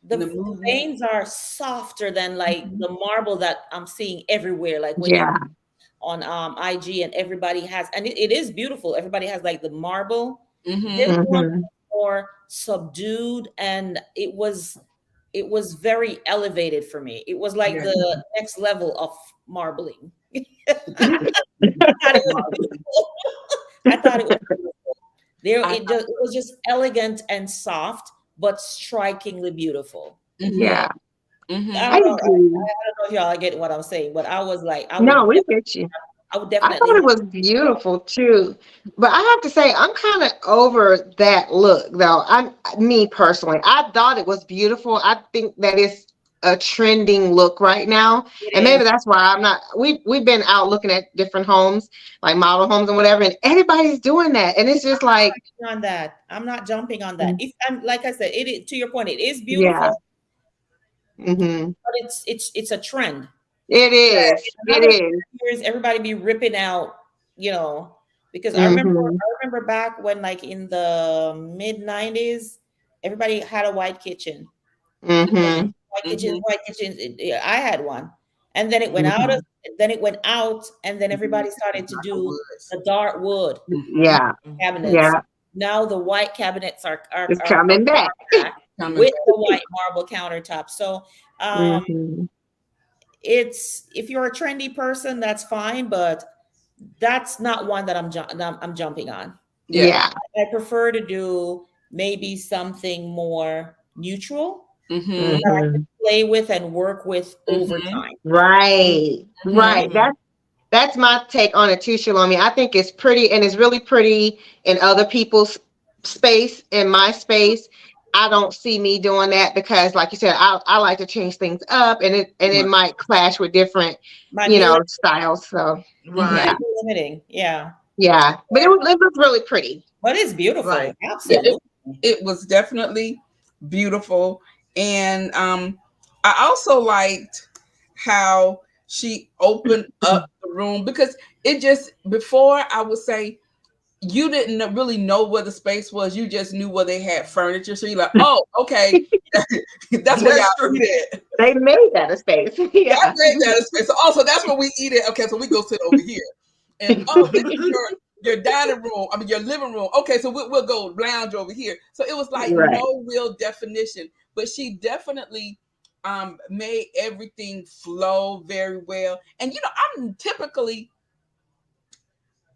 S2: the
S1: veins are softer than like the marble that I'm seeing everywhere. Like when
S4: Yeah.
S1: on IG and everybody has, and it is beautiful. Everybody has like the marble.
S2: Mm-hmm.
S1: This one was more subdued, and it was very elevated for me. It was like the next level of marbling. I thought it was beautiful. It was just elegant and soft, but strikingly beautiful.
S4: Yeah.
S2: Mm-hmm.
S1: I don't know
S4: agree.
S1: if y'all get what I'm saying, but I was like,
S4: we get you.
S1: I would
S4: I
S1: definitely.
S4: thought it was beautiful too, but I have to say I'm kind of over that look though. Me personally, I thought it was beautiful. I think that is a trending look right now, and maybe that's why I'm not. We've been out looking at different homes, like model homes and whatever, and everybody's doing that, and it's just like
S1: on that. I'm not jumping on that. If I'm like I said, to your point, it is beautiful.
S4: Yeah.
S1: But it's a trend.
S4: It is. It is.
S1: Years, everybody be ripping out, you know, because I remember back when, like in the mid 90s, everybody had a white kitchen.
S4: Mm-hmm.
S1: White kitchens. I had one, and then it went out of.
S4: Mm-hmm.
S1: Then it went out, and then everybody started to do
S3: Woods.
S1: the dark wood
S2: Mhm.
S4: Yeah.
S1: cabinets.
S4: Yeah.
S1: Now the white cabinets
S4: It's coming back.
S1: back
S2: Coming
S1: with
S2: back.
S1: the white marble countertop. So
S4: Mm-hmm.
S1: it's if you're a trendy person, that's fine, but that's not one that I'm jumping on.
S2: Yeah.
S4: Yeah.
S1: I prefer to do maybe something more neutral
S2: Mm-hmm.
S1: that I can
S4: Mm-hmm.
S1: play with and work with over
S2: Mm-hmm.
S1: time.
S4: Right.
S2: Mm-hmm.
S4: Right. That's my take on it too, Shalomi. I think it's pretty, and it's really pretty in other people's space. In my space, I don't see me doing that because, like you said, I like to change things up, and it
S2: Right.
S4: might clash with different,
S1: Might be li-
S4: styles. So
S3: Right.
S4: yeah,
S1: might be limiting, yeah,
S4: yeah. But it looks really pretty.
S1: but it's beautiful,
S3: Right.
S2: Yeah,
S1: absolutely.
S2: it was definitely beautiful. And I also liked how she opened up the room because it just before I would say you didn't really know where the space was. You just knew where they had furniture. So you're like, oh, okay, that's where y'all
S3: That's true.
S2: eat it.
S4: They made that a space.
S2: That
S4: Yeah.
S2: made that a space. So also that's where we eat it. Okay, so we go sit over here. And oh, this is your dining room. I mean your living room. Okay, so we'll go lounge over here. So it was like
S4: Right.
S2: no real definition, but she definitely made everything flow very well. And I'm typically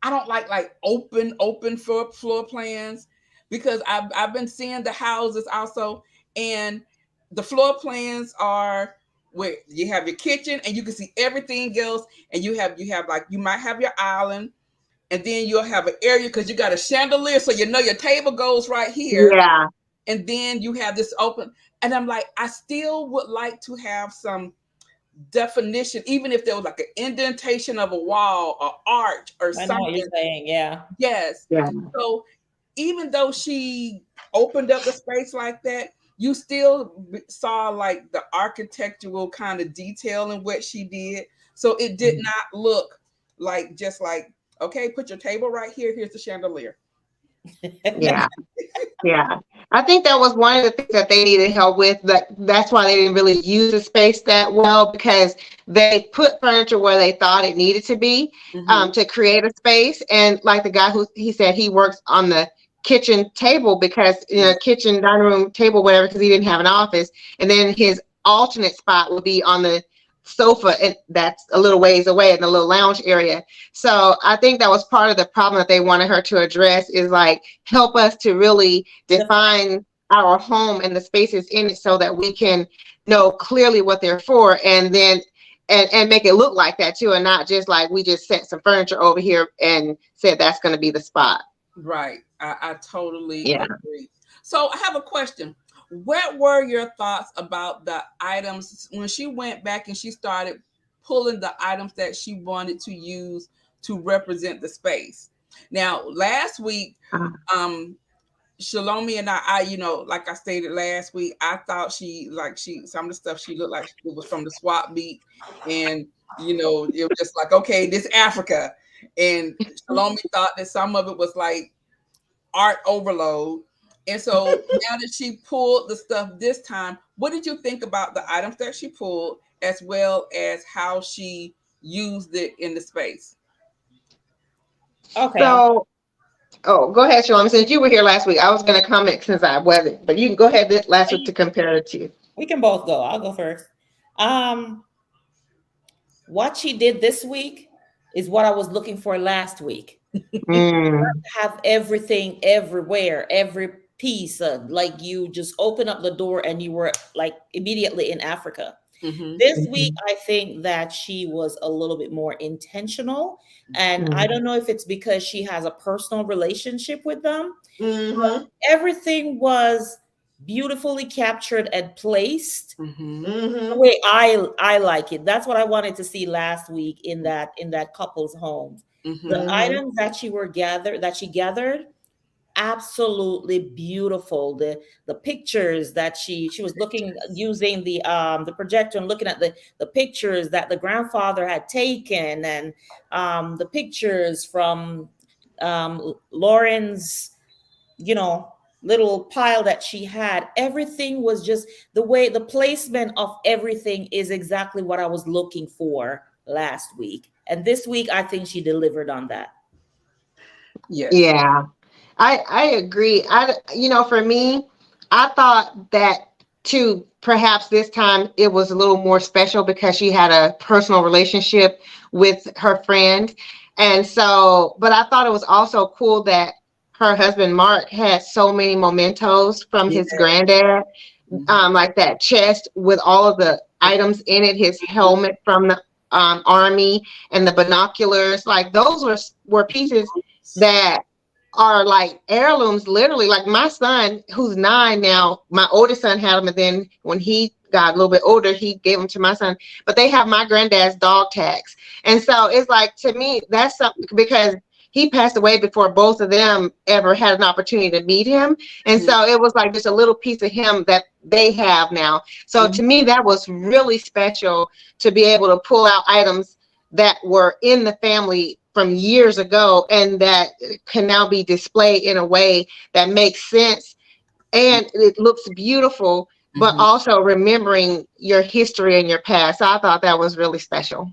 S2: I don't like open floor plans because I've been seeing the houses also, and the floor plans are where you have your kitchen and you can see everything else, and you have like you might have your island, and then you'll have an area because you got a chandelier, so your table goes right here,
S4: Yeah.
S2: and then you have this open. And I'm like, I still would like to have some definition, even if there was like an indentation of a wall or arch or
S1: I know what
S2: something.
S1: you're saying, yeah.
S2: Yes.
S4: Yeah.
S2: So even though she opened up the space like that, you still saw like the architectural kind of detail in what she did. So it did not look like just like, okay, put your table right here. Here's the chandelier.
S4: Yeah. Yeah. I think that was one of the things that they needed help with. That's why they didn't really use the space that well, because they put furniture where they thought it needed to be,
S2: Mm-hmm.
S4: to create a space. And like the guy who he said he works on the kitchen table because kitchen dining room table whatever, because he didn't have an office, and then his alternate spot would be on the sofa, and that's a little ways away in the little lounge area. So I think that was part of the problem that they wanted her to address, is like help us to really define our home and the spaces in it so that we can know clearly what they're for, and then and make it look like that too, and not just like we just set some furniture over here and said that's going to be the spot.
S2: Right. I totally
S4: Yeah.
S2: agree. So I have a question. What were your thoughts about the items when she went back and she started pulling the items that she wanted to use to represent the space? Now, last week, Shalomi and like I stated last week, I thought some of the stuff she looked like it was from the swap meet, and it was just like, okay, this Africa, and Shalomi thought that some of it was like art overload. And so now that she pulled the stuff this time, what did you think about the items that she pulled, as well as how she used it in the space?
S1: Okay,
S4: So, go ahead, Shalom. Since you were here last week, I was going to comment since I wasn't, but you can go ahead last week to compare it to.
S1: we can both go. I'll go first. What she did this week is what I was looking for last week. Have everything everywhere, every piece. Like you just open up the door and you were like immediately in Africa.
S2: Mm-hmm.
S1: This week, I think that she was a little bit more intentional. And I don't know if it's because she has a personal relationship with them.
S3: Mm-hmm.
S1: Everything was beautifully captured and placed
S2: Mm-hmm.
S1: the way I like it. That's what I wanted to see last week in that couple's home.
S2: Mm-hmm.
S1: The items that she gathered, absolutely beautiful. The pictures that she was looking, using the projector and looking at the pictures that the grandfather had taken, and the pictures from Lauren's little pile that she had, everything was just the way the placement of everything is exactly what I was looking for last week. And this week, I think she delivered on that.
S2: Yes.
S4: Yeah, I agree. For me, I thought that too. Perhaps this time it was a little more special because she had a personal relationship with her friend, and so. But I thought it was also cool that her husband Mark had so many mementos from
S2: Yeah.
S4: his granddad,
S2: Mhm.
S4: like that chest with all of the items in it, his helmet from the army, and the binoculars. Like those were pieces that are like heirlooms, literally. Like my son, who's 9 now, my oldest son had them, and then when he got a little bit older, he gave them to my son. But they have my granddad's dog tags, and so it's like, to me, that's something, because he passed away before both of them ever had an opportunity to meet him, and
S2: Mhm.
S4: so it was like just a little piece of him that they have now. So
S2: Mhm.
S4: to me, that was really special, to be able to pull out items that were in the family from years ago and that can now be displayed in a way that makes sense and it looks beautiful, but
S2: Mhm.
S4: also remembering your history and your past. So I thought that was really special.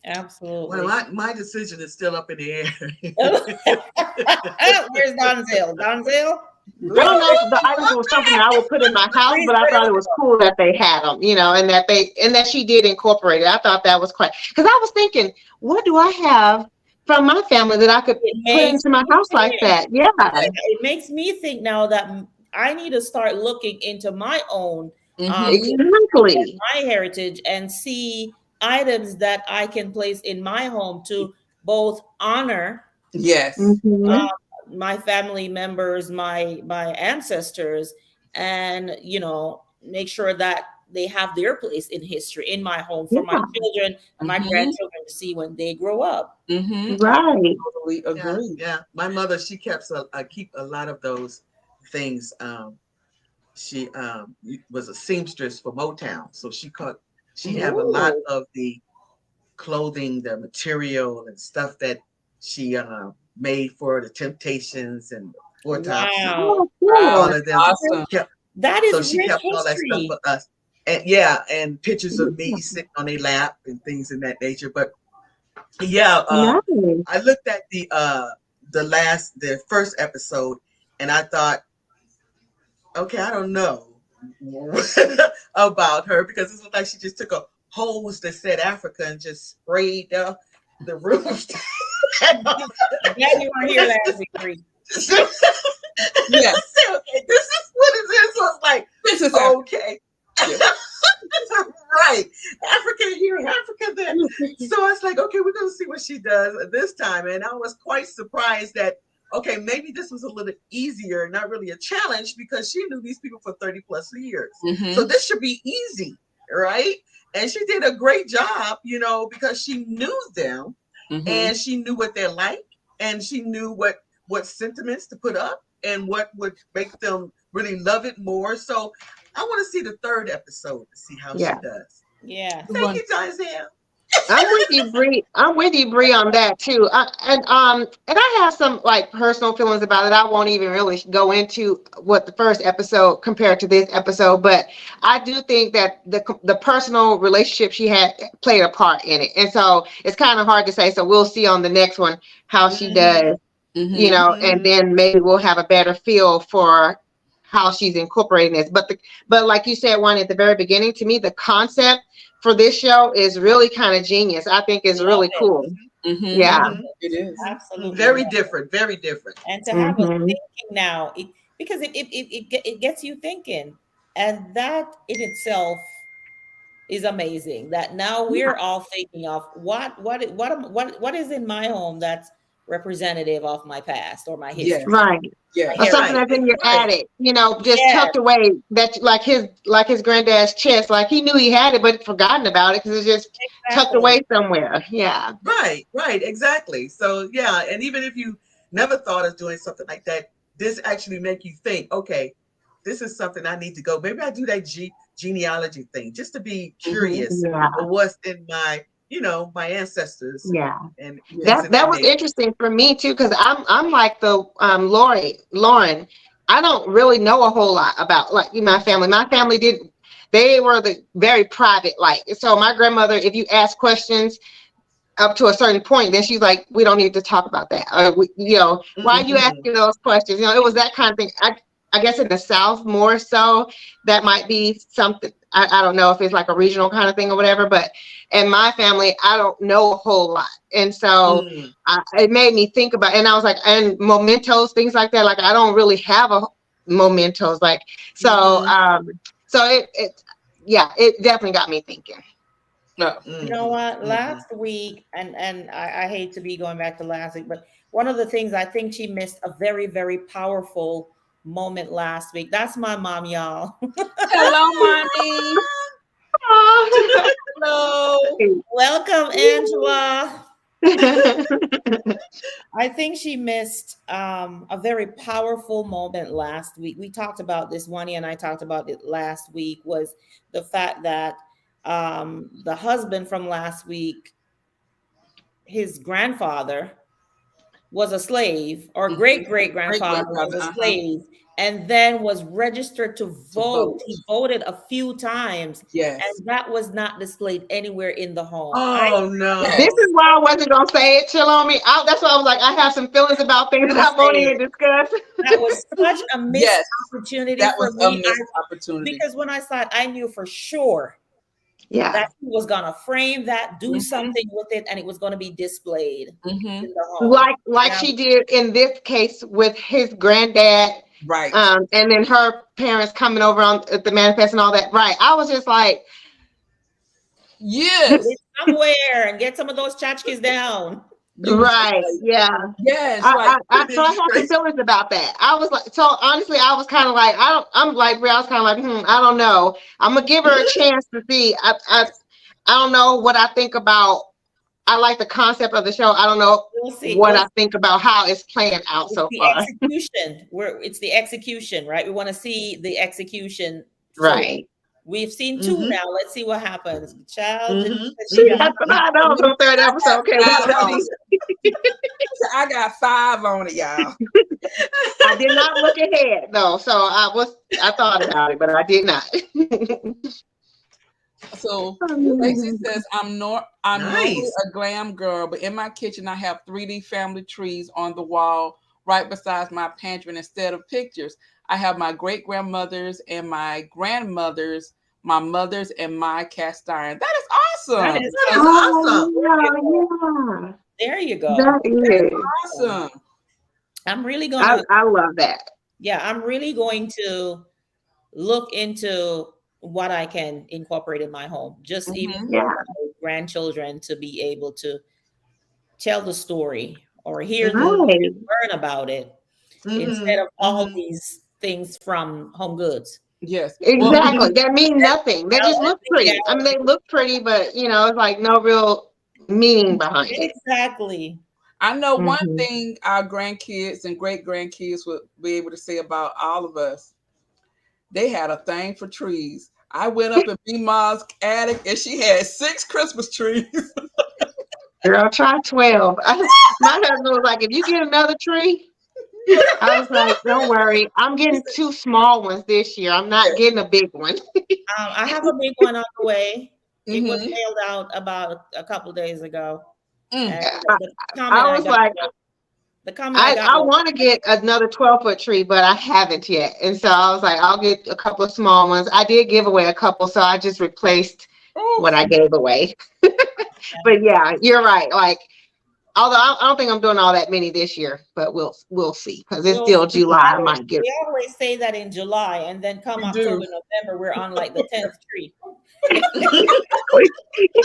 S3: Well,
S1: Absolutely.
S3: my decision is still up in the air.
S1: Where's Donzel? Donzel?
S4: I
S3: Really?
S4: don't know if the items were something that I would put in my house,
S1: Please
S4: but I
S1: put
S4: thought it
S1: it.
S4: was cool that they had them, and that she did incorporate it. I thought that was quite, because I was thinking, what do I have from my family that I could
S1: It
S4: put
S1: makes
S4: into my
S1: me
S4: house like
S1: think.
S4: that? Yeah,
S1: It makes me think now that I need to start looking into my own
S2: Mhm.
S1: history and
S4: exactly.
S1: my heritage and see items that I can place in my home to both honor
S2: Yes.
S4: Hmm.
S1: my family members, my ancestors, and make sure that they have their place in history in my home for my
S4: Yeah,
S1: children and my
S2: Mhm.
S1: grandchildren to see when they grow up.
S2: Mhm. I
S4: right.
S2: totally
S3: Yeah,
S2: agree.
S3: yeah. My mother, she kept keep a lot of those things. She was a seamstress for Motown, so she have a lot
S1: Ooh,
S3: of the clothing, the material and stuff that she made for the Temptations and Four Tops and
S1: wow.
S4: Oh,
S2: Wow.
S3: all
S4: cool.
S3: of them.
S2: Awesome.
S3: Kept
S1: That
S3: So
S1: is
S3: she
S1: rich
S3: kept all that stuff
S1: history.
S3: for us. And yeah, and pictures of
S4: Yeah,
S3: me sitting on a lap and things in that nature. But yeah,
S4: nice.
S3: I looked at the first episode, and I thought, okay, I don't know about her, because it looked like she just took a hose that said Africa and just sprayed the roof.
S1: Glad you weren't here
S3: This
S1: last
S3: is
S1: week, Bree.
S2: Yes.
S3: okay, this is what it is. So it's like,
S2: This is Africa.
S3: okay.
S2: Yes.
S3: Right. Africa here, Africa there. So I was like, okay, we're gonna see what she does this time. And I was quite surprised that, okay, maybe this was a little easier, not really a challenge, because she knew these people for 30 plus years. So
S2: Mhm.
S3: this should be easy, right? And she did a great job, because she knew them,
S2: Mhm.
S3: and she knew what they're like, and she knew what sentiments to put up and what would make them really love it more. So I want to see the third episode to see how she
S4: Yeah.
S3: does.
S1: Yeah.
S2: The
S3: Thank
S2: one.
S3: you, Donzel.
S4: I'm with you, Bree. I'm with you, Bree, on that too. And I have some like personal feelings about it. I won't even really go into what the first episode compared to this episode, but I do think that the personal relationship she had played a part in it, and so it's kind of hard to say. So we'll see on the next one how she
S3: Mm-hmm.
S4: does,
S2: Mhm.
S4: and then maybe we'll have a better feel for how she's incorporating this. But like you said, one at the very beginning, to me, the concept for this show is really kind of genius. I think it's
S1: Love
S4: really
S1: it.
S4: cool.
S2: Mhm.
S4: Yeah.
S3: Mm-hmm.
S2: It is.
S3: Mm-hmm.
S1: Absolutely love
S3: Very
S1: it.
S3: different. Very different.
S1: And to have us
S4: Hmm.
S1: thinking now, because it gets you thinking, and that in itself is amazing. That now we're all thinking of what is in my home that's representative of my past or my
S2: Yes.
S1: history,
S4: Right.
S1: my
S2: Yes.
S4: Or something
S1: heritage.
S3: Right.
S4: that's in your
S3: Right.
S4: attic, just
S1: Yes,
S4: tucked away. That like his granddad's chest. Like he knew he had it, but forgotten about it because it's just tucked
S1: exactly.
S4: away somewhere. Yeah.
S3: Right. Right. Exactly. So yeah, and even if you never thought of doing something like that, this actually make you think, okay, this is something I need to go. Maybe I do that genealogy thing just to be
S2: Mhm.
S3: curious
S4: Yeah.
S3: of what's in my ancestors
S4: Yeah.
S3: and things
S2: Yes.
S3: of
S4: That
S3: that
S4: was
S3: nature.
S4: interesting for me too, because I'm like the Lauren. I don't really know a whole lot about like my family. My family did. They were very private, like, so my grandmother, if you ask questions up to a certain point, then she's like, we don't need to talk about that. Or, why are you
S3: Mhm.
S4: asking those questions? It was that kind of thing. I guess in the South more so, that might be something. I don't know if it's like a regional kind of thing or whatever, but in my family, I don't know a whole lot. And so
S3: Mm.
S4: it made me think about, and I was like, and mementos, things like that. Like, I don't really have a mementos. Like, so,
S3: Mhm.
S4: so yeah, it definitely got me thinking.
S2: No.
S1: You know
S3: Mhm.
S1: what?
S3: Mhm.
S1: Last week, and I hate to be going back to last week, but one of the things I think she missed a very, very powerful moment last week. That's my mom, y'all.
S2: Hello, mommy. Hello.
S1: Welcome, Angela. I think she missed a very powerful moment last week. We talked about this, Wani and I talked about it last week, was the fact that the husband from last week, his grandfather was a slave, or great great
S2: Great
S1: grandfather was
S2: grandfather.
S1: a slave, and then was registered to
S2: To
S1: vote.
S2: vote.
S1: He voted a few times,
S2: Yes.
S1: and that was not displayed anywhere in the home.
S3: Oh
S4: This
S2: Yes.
S3: no.
S4: is why I wasn't gonna say it, chill on me. That's why I was like, I have some feelings about things that I won't
S1: Say
S4: even discuss.
S1: that was such a missed
S2: Yes.
S1: opportunity
S2: That
S1: for
S2: was a
S1: me.
S2: missed opportunity.
S1: Because when I saw it, I knew for sure
S4: Yeah,
S1: that he was gonna frame that, do
S2: Mm-hmm.
S1: something with it, and it was gonna be displayed
S2: Mm-hmm.
S1: in the home.
S4: like
S1: And I,
S4: she did in this case with his granddad,
S2: Right.
S4: and then her parents coming over on the manifest and all that. Right. I was just like,
S2: Yes.
S1: get somewhere and get some of those tchotchkes down.
S2: You was just
S4: right,
S2: like,
S4: yeah.
S2: yes, like
S4: So I had some feelings about that. I was like, so honestly, I was kind of like, I'm like, I was kind of like, I don't know. I'm gonna give her a chance to see. I don't know what I think about. I like the concept of the show. I don't know
S1: We'll see.
S4: what I think about how it's playing out
S1: It's
S4: so
S1: the
S4: far.
S1: execution. It's the execution, right? We want to see the execution. So
S4: Right.
S1: we've seen two
S3: Mhm.
S1: now. Let's see what happens. Child, Denise
S3: Mhm.
S1: said she got
S3: Mhm.
S4: That's what I know. The third episode came
S2: five
S4: out.
S2: on it. I got 5 on it, y'all.
S4: I did not look ahead though, so I thought about it, but I did not.
S2: So Lacey says, I'm normally
S3: Nice.
S2: a glam girl, but in my kitchen I have 3D family trees on the wall right beside my pantry. And instead of pictures, I have my great grandmother's and my grandmother's, my mother's, and my cast iron. That is
S1: that
S2: awesome.
S1: is
S3: That is
S4: Oh
S3: awesome.
S4: yeah,
S1: there you
S4: yeah.
S1: go.
S4: That is.
S2: Awesome.
S1: I'm really gonna
S4: I love that.
S1: yeah, I'm really going to look into what I can incorporate in my home, just even
S2: Mm-hmm.
S1: for
S4: Yeah.
S1: my grandchildren to be able to tell the story or hear the
S3: Mhm.
S4: Right.
S1: learn about it instead
S3: Mhm.
S1: of all
S3: Mhm.
S1: these things from Home Goods.
S2: Yes. Well,
S4: Exactly. That mean nothing. They just look
S1: Yeah,
S4: pretty. I mean, they look pretty, but it's like no real meaning behind it.
S1: exactly.
S2: I know one
S4: Hmm.
S2: thing our grandkids and great grandkids would be able to say about all of us. They had a thing for trees. I went up in B Ma's attic and she had 6 Christmas trees.
S4: Girl, try 12. My husband was like, if you get another tree, I was like, don't worry. I'm getting 2 small ones this year. I'm not getting a big one.
S1: I have a big one on the way. It was
S2: Mm-hmm.
S1: mailed out about a couple days ago,
S2: Mm.
S1: and
S4: I,
S1: the comment
S4: I
S1: I
S4: was
S1: got,
S4: like,
S1: the comment I got
S4: I
S1: was,
S4: want to get another 12-foot tree, but I haven't yet. And so I was like, I'll get a couple of small ones. I did give away a couple, so I just replaced
S2: Oh,
S4: what I gave away. But yeah, you're right. Like, although I don't think I'm doing all that many this year, but we'll see because it's
S1: we'll
S4: still
S1: see.
S4: July. I might get.
S1: We always say that in July, and then come
S2: we
S1: October,
S2: do.
S1: November, we're on like the 10th tree.
S4: Exactly.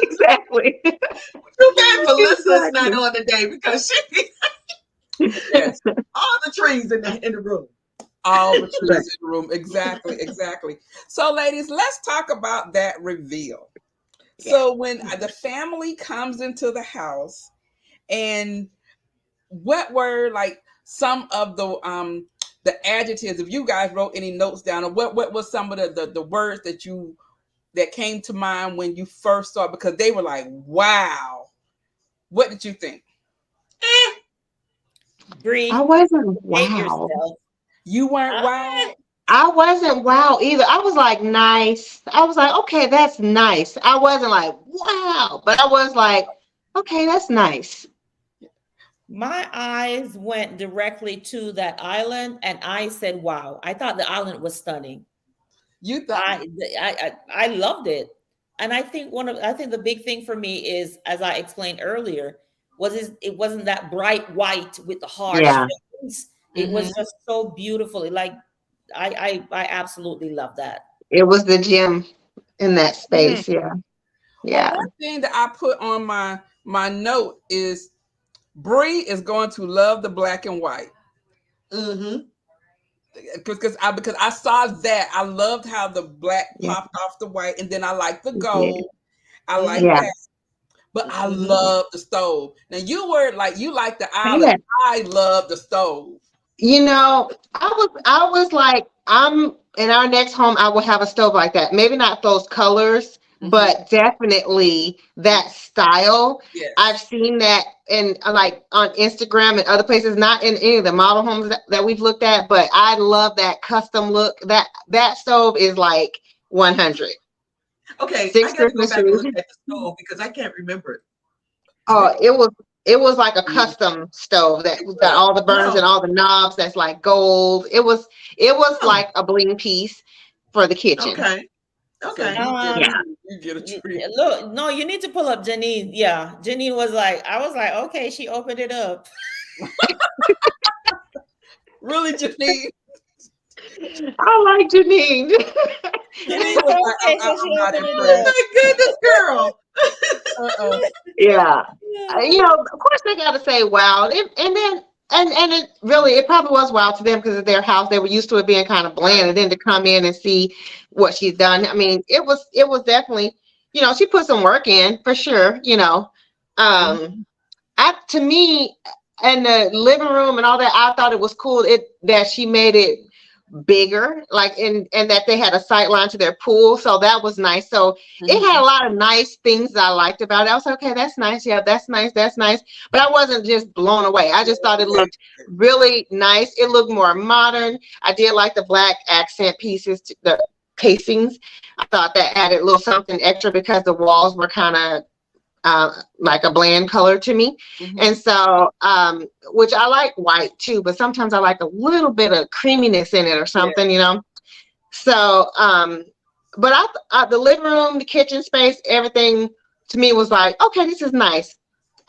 S4: Exactly.
S3: Too bad Melissa's not
S4: Exactly.
S3: on today because she
S2: Yes.
S3: all the trees in the room.
S2: All the
S4: Right.
S2: trees in the room. Exactly. Exactly. So, ladies, let's talk about that reveal.
S4: Yeah.
S2: So, when the family comes into the house, and what were like some of the adjectives, if you guys wrote any notes down, or what was some of the words that came to mind when you first saw it, because they were like, wow. What did you think?
S3: Eh,
S4: I
S1: Bree,
S4: wasn't.
S1: hate
S4: Wow.
S1: yourself.
S2: You weren't
S1: I,
S2: wild.
S4: I wasn't wow either. I was like nice. I was like, okay, that's nice. I wasn't like wow, but I was like, okay, that's nice.
S1: my eyes went directly to that island, and I said, "Wow!" I thought the island was stunning.
S2: You thought
S1: I loved it, and I think the big thing for me is, as I explained earlier, it wasn't that bright white with the harsh
S4: Yeah,
S1: tones. It
S2: Mhm.
S1: was just so beautiful. I absolutely love that.
S4: it was the gym in that
S2: Mhm.
S4: space. Yeah,
S2: Well,
S4: yeah.
S2: one thing that I put on my note is Bree is going to love the black and white.
S3: Mm-hmm.
S2: Because I saw that. I loved how the black
S4: Yeah,
S2: popped off the white, and then I like the
S4: yeah,
S2: gold. I like
S3: Mm-hmm.
S4: yeah.
S2: that. But I
S3: Mm-hmm.
S2: love the stove. Now you were like you like the island.
S4: Yeah.
S2: I love the stove.
S4: I was like, I'm in our next home, I will have a stove like that. Maybe not those colors,
S2: Mhm.
S4: but definitely that style. I've
S2: Yes.
S4: seen that in like on Instagram and other places, not in any of the model homes that we've looked at, but I love that custom look. That stove is like 100.
S3: Okay, I
S4: Six
S3: got to go
S4: Christmas
S3: back and
S4: trees.
S3: look at the stove because I can't remember it.
S4: Oh, it was like a custom stove that
S3: It
S4: got
S3: was.
S4: all the burners and
S3: Oh,
S4: all the knobs. That's like gold. It was
S3: oh,
S4: like a bling piece for the kitchen.
S3: okay,
S2: So
S3: okay.
S2: you get a
S4: Yeah,
S1: Um,
S2: treat. You get a treat.
S1: Look, no, you need to pull up Janine. Yeah, Janine was like, I was like, okay, she opened it up.
S2: Really, Janine?
S4: I like Janine.
S1: Janine
S2: Janine was
S1: said,
S2: like,
S1: okay, so
S2: I'm
S1: she
S2: not
S1: opened it
S3: Oh
S2: impressed.
S1: up.
S3: my goodness, girl.
S2: Uh-uh.
S4: Yeah.
S1: Yeah.
S4: Of course they got to say wow. And then and it probably was wow to them because of their house. They were used to it being kind of bland,
S3: Right.
S4: and then to come in and see what she's done. I mean, it was definitely, she put some work in for sure. Um,
S2: Mhm.
S4: to me, and the living room and all that, I thought it was cool that she made it bigger, like and that they had a sight line to their pool, so that was nice. So it had
S2: Mhm.
S4: a lot of nice things that I liked about it. I was like, okay, that's nice. Yeah, that's nice. But I wasn't just blown away. I just thought it looked really nice. It looked more modern. I did like the black accent pieces, the casings. I thought that added a little something extra because the walls were kind of like a bland color to me. And
S2: Mhm.
S4: so, which I like white too, but sometimes I like a little bit of creaminess in it or
S2: Yeah.
S4: something. So, but the living room, the kitchen space, everything to me was like, okay, this is nice.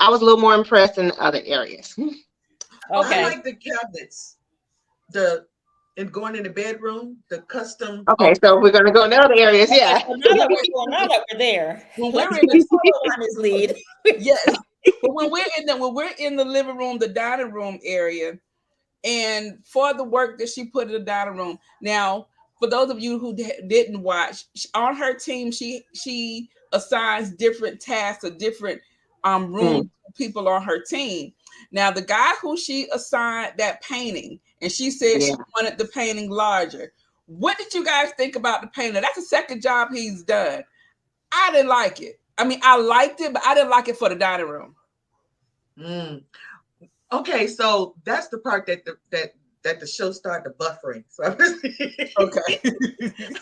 S4: I was a little more impressed in other areas.
S3: I
S2: Okay.
S1: Okay.
S3: like the cabinets. The and going in the bedroom, the custom.
S4: Okay,
S2: Okay.
S4: so we're going to go in other areas.
S1: Okay,
S4: Yeah.
S1: so now that we're there,
S2: When we're
S1: let's
S2: in the
S1: follow Ronnie's lead.
S2: yes, but when we're in the living room, the dining room area, and for the work that she put in the dining room. Now, for those of you who didn't watch, on her team, she assigns different tasks or different rooms
S4: Mm,
S2: to people on her team. Now, the guy who she assigned that painting, and she said
S4: yeah.
S2: she wanted the painting larger. What did you guys think about the painting? That's the second job he's done. I didn't like it. I mean, I liked it, but I didn't like it for the dining room.
S3: Mm. Okay, so that's the part that the show started buffering. So
S2: Okay.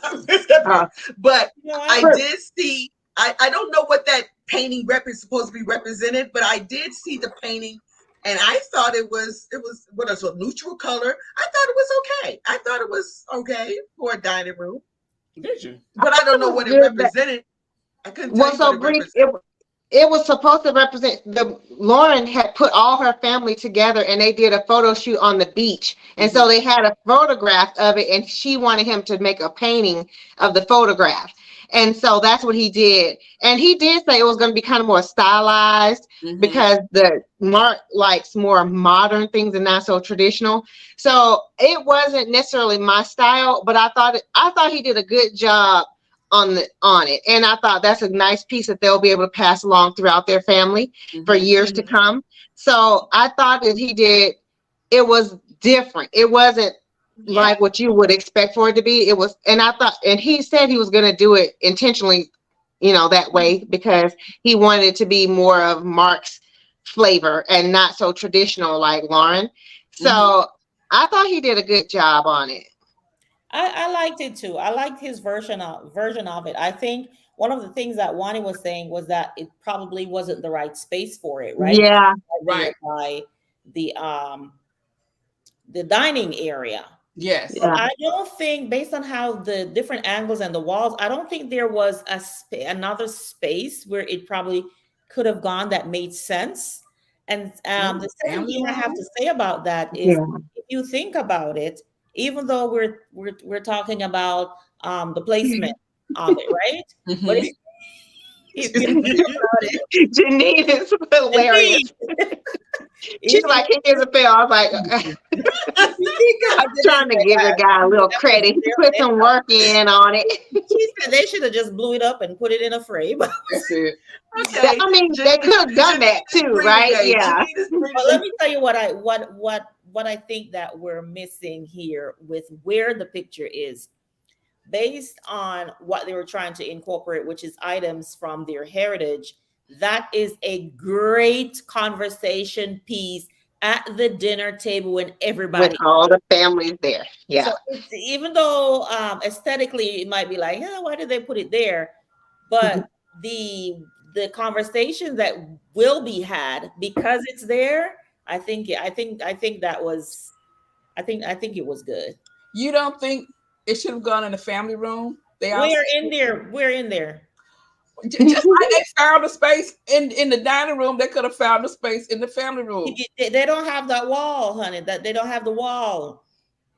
S3: I missed that
S4: Uh,
S3: part. But
S1: You know
S3: I
S1: what?
S4: for-
S3: did see. I don't know what that painting supposed to be represented, but I did see the painting, and I thought it was what is a neutral color. I thought it was okay. I thought it was okay for a dining room,
S2: Did you?
S3: but I
S4: it
S3: don't know
S4: was
S3: what it
S4: good.
S3: represented. I couldn't tell
S4: Well,
S3: you what
S4: so
S3: it
S4: Bree,
S3: represented.
S4: it was supposed to represent the Lauren had put all her family together and they did a photo shoot on the beach. And
S2: Mhm.
S4: so they had a photograph of it and she wanted him to make a painting of the photograph. And so that's what he did. And he did say it was going to be kind of more stylized
S2: Mhm.
S4: because the Mark likes more modern things and not so traditional. So it wasn't necessarily my style, but I thought he did a good job on it, and I thought that's a nice piece that they'll be able to pass along throughout their family for
S2: Mhm.
S4: years to
S3: Mhm.
S4: come. So I thought that he did. It was different. It wasn't
S1: Yeah.
S4: like what you would expect for it to be. It was, and I thought, and he said he was going to do it intentionally, that way because he wanted it to be more of Mark's flavor and not so traditional like Lauren.
S2: Mhm.
S4: So I thought he did a good job on it.
S1: I liked it too. I liked his version of it. I think one of the things that Wani was saying was that it probably wasn't the right space for it, right?
S4: Yeah.
S2: Right.
S1: By the dining area.
S2: Yes.
S1: But
S4: Yeah.
S1: I don't think, based on how the different angles and the walls, I don't think there was another space where it probably could have gone that made sense. And the second
S2: Family
S1: thing I have
S2: room?
S1: to say about that is,
S4: Yeah.
S1: if you think about it, even though we're talking about the placement of it, right? But
S2: Mhm.
S1: if you think about it,
S4: Janine is hilarious. She's
S1: if
S4: like, here's a fail. I was like,
S1: you think about it this
S4: trying to
S1: way,
S4: give the
S1: guys,
S4: guy a little
S1: that was
S4: credit. He put some work in on it.
S1: she said they should have just blew it up and put it in a frame.
S2: That's it.
S3: Okay.
S4: I mean, they could have done that too, right? Yeah.
S1: But let me tell you what I think that we're missing here with where the picture is, based on what they were trying to incorporate, which is items from their heritage. That is a great conversation piece at the dinner table when
S4: With
S1: everybody.
S4: all the families there. Yeah.
S1: So it's, even though aesthetically it might be like, yeah, why did they put it there? But the conversation that will be had because it's there, I think that was, I think it was good.
S2: You don't think it should have gone in the family room?
S1: We're in there. We're in there.
S2: Just like they found a space in the dining room, they could have found a space in the family room.
S1: They don't have that wall, honey. That they don't have the wall.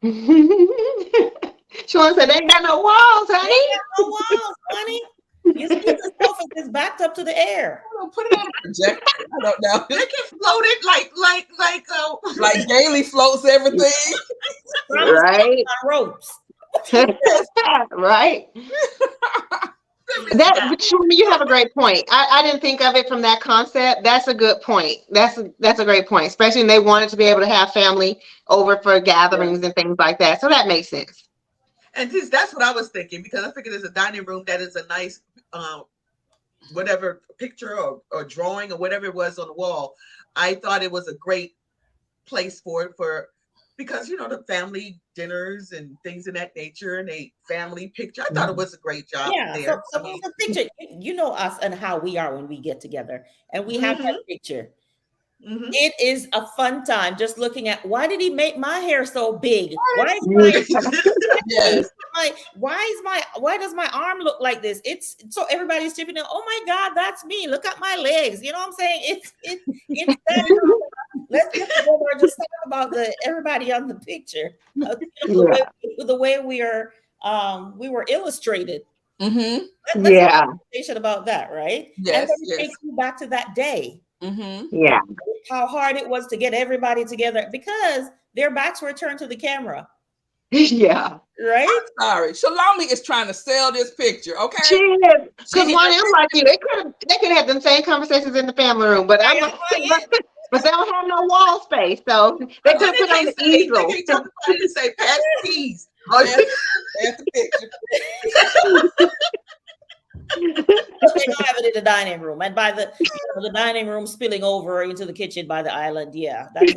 S4: Sean said, they ain't got no walls,
S1: They
S4: honey.
S1: got no walls, honey. You see the sofa is backed up to the air.
S2: Put it on a projector. I don't know.
S3: They can float it
S2: Like Gailey floats everything.
S4: Right.
S1: On ropes.
S4: Right. But you have a great point. I didn't think of it from that concept. That's a good point. That's a great point, especially when they wanted to be able to have family over for gatherings and things like that. So that makes sense.
S3: And that's what I was thinking, because I figured there's a dining room that is a nice whatever picture or drawing or whatever it was on the wall. I thought it was a great place for it, because the family dinners and things of that nature, and a family picture. I thought it was a great job there.
S1: So the picture, you know us and how we are when we get together and we have that picture. It is a fun time just looking at, why did he make my hair so big? Why does my arm look like this? It's so everybody's tipping in. Oh my God, that's me. Look at my legs. You know what I'm saying? It's that. Let's get together and just talk about everybody on the picture. The way we were illustrated.
S2: Mm-hmm.
S1: Let's have a conversation about that, right?
S2: Yes.
S1: And then take you back to that day.
S2: Mm-hmm.
S4: Yeah.
S1: How hard it was to get everybody together because their backs were turned to the camera.
S4: Yeah.
S1: Right?
S2: I'm sorry. Shalami is trying to sell this picture, okay?
S4: She is. Because one of them like you, they could have them same conversations in the family room, but but they don't have no wall space, so they could put on the easel.
S3: They talk about it and say, pass the keys.
S2: That's the picture.
S1: They don't have it in the dining room, and by the dining room spilling over into the kitchen by the island. Yeah, that's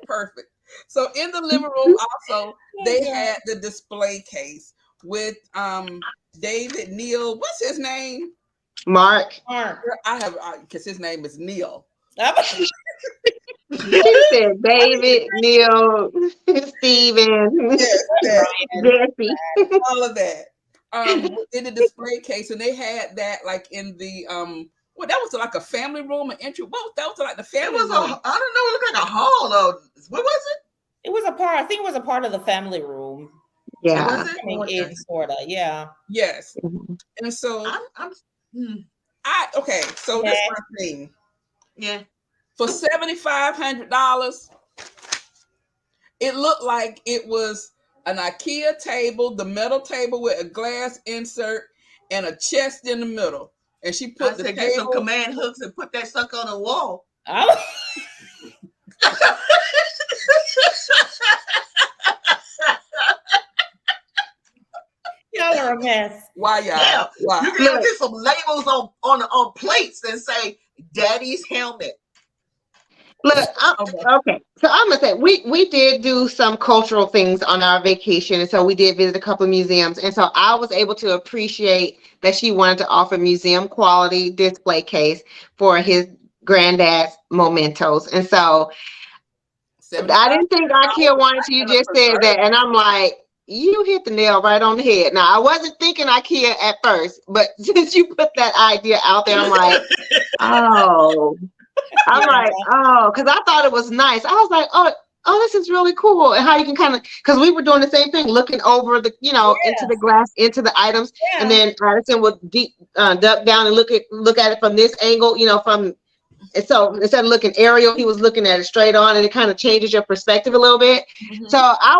S2: perfect. So in the living room also, they had the display case with David Neal. What's his name?
S4: Mark.
S2: I have because his name is Neil.
S4: She said David, Neil, Steven, Jesse.
S2: All of that. In the display case, and they had that like in the that was like a family room, an entry. That was like the family room.
S3: I don't know, it looked like a hall though. What was it?
S1: It was a part. I think it was a part of the family room.
S4: Yeah.
S1: Sort of. Yeah.
S2: Yes. And so so that's my thing.
S3: Yeah.
S2: For $7,500, it looked like it was an IKEA table, the metal table with a glass insert and a chest in the middle. And she put
S3: get some command hooks and put that sucker on the wall.
S1: Y'all are a mess.
S2: Why, y'all?
S3: Yeah.
S2: Why?
S3: You can get some labels on plates and say Daddy's helmet.
S4: Look, okay. So I'm gonna say we did do some cultural things on our vacation, and so we did visit a couple of museums, and so I was able to appreciate that she wanted to offer museum quality display case for his granddad's mementos, and so I
S2: 75.
S4: didn't think IKEA wanted to. You just said that, and I'm like, you hit the nail right on the head. Now I wasn't thinking IKEA at first, but since you put that idea out there, I'm like, oh. I'm
S1: Yeah.
S4: like, oh, because I thought it was nice. I was like, oh, this is really cool. And how you can kind of, because we were doing the same thing, looking over the, into the glass, into the items, and then Addison would duck down and look at it from this angle, and so instead of looking aerial, he was looking at it straight on, and it kind of changes your perspective a little bit.
S2: Mhm.
S4: So I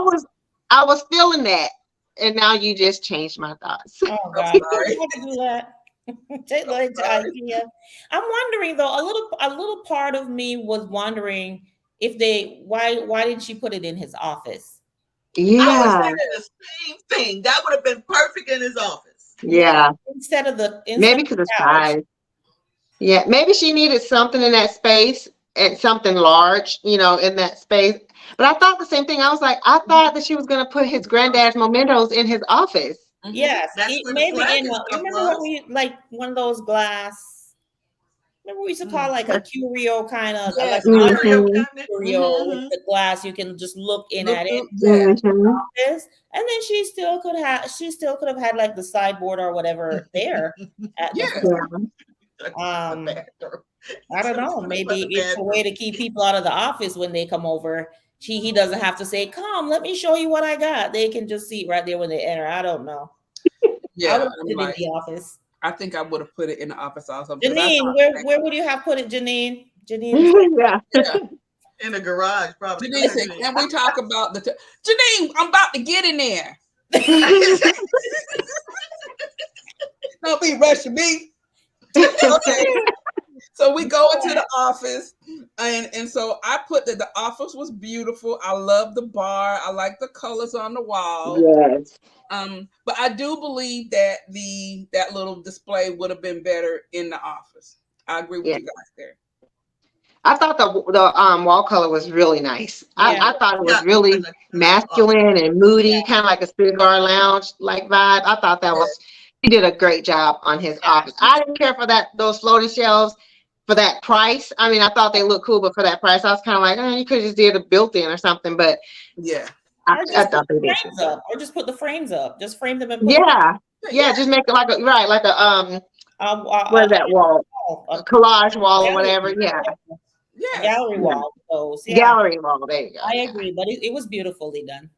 S4: was feeling that, and now you just changed my thoughts.
S1: Oh God,
S2: sorry.
S1: you have to do that. Take like to IKEA. I'm wondering though, a little part of me was wondering if why didn't she put it in his office?
S3: I was
S4: Yeah,
S3: thinking the same thing. That would have been perfect in his office.
S4: yeah.
S1: Instead of the
S4: Maybe because of
S1: couch.
S4: size. Yeah, maybe she needed something in that space and something large, in that space. But I thought the same thing. I was like, I thought that she was going to put his granddad's mementos in his office.
S2: Mhm.
S1: Yes,
S3: That's where the
S1: maybe
S3: flag
S1: in
S3: and
S1: you
S3: stuff
S1: remember
S3: was.
S1: when we like one of those glass. Remember we used to call like a curio kind of like
S2: Yes.
S1: an
S3: Curio
S4: Mhm.
S3: cabinet.
S1: curio with
S2: Mhm.
S1: the glass. You can just look in
S2: Look
S1: at it.
S2: through- yeah.
S4: Mhm.
S1: Office, and then she still could have had like the sideboard or whatever there at the
S2: Yes.
S1: front.
S3: The bathroom.
S1: I don't know.
S3: The
S1: Maybe it's a way to keep people out of the office when they come over. He doesn't have to say, "Come, let me show you what I got." They can just see it right there when they enter. I don't know. I
S2: Yeah.
S1: would
S2: I'm
S1: put it in
S2: like,
S1: the office.
S2: I think I would have put it in the office also. Because I
S1: Janine,
S2: thought,
S1: where would you have put it, Janine? Janine,
S4: Yeah.
S2: yeah.
S3: In the garage, probably.
S2: Janine said, "Can we talk about the Janine? I'm about to get in there. Don't be rushing me." Okay. So we go into the office, and so I put that the office was beautiful. I love the bar. I like the colors on the wall.
S4: Yes.
S2: But I do believe that that little display would have been better in the office. I agree with
S4: Yeah.
S2: you guys there.
S4: I thought the wall color was really nice.
S1: Yeah.
S4: I thought it was
S3: Yeah,
S4: really
S3: in the
S4: masculine and moody, kind of like a cigar lounge like vibe. I thought that was he did a great job on his office. I didn't care for those floating shelves for that price. I mean, I thought they looked cool, but for that price, I was kind of like, you could just did a built-in or something. But
S2: Yeah.
S1: Or
S4: I
S1: just
S4: thought
S1: put
S4: they
S1: the
S4: did.
S1: frames up. Or just put the frames up. Just frame them and put them
S4: Yeah, just make it like a what is that wall?
S1: a
S4: A collage wall or
S1: gallery.
S4: whatever. Yeah,
S2: Yes.
S1: Gallery wall. Those. Yeah.
S4: gallery wall. There you go.
S1: I
S4: Yeah.
S1: agree, but it was beautifully done.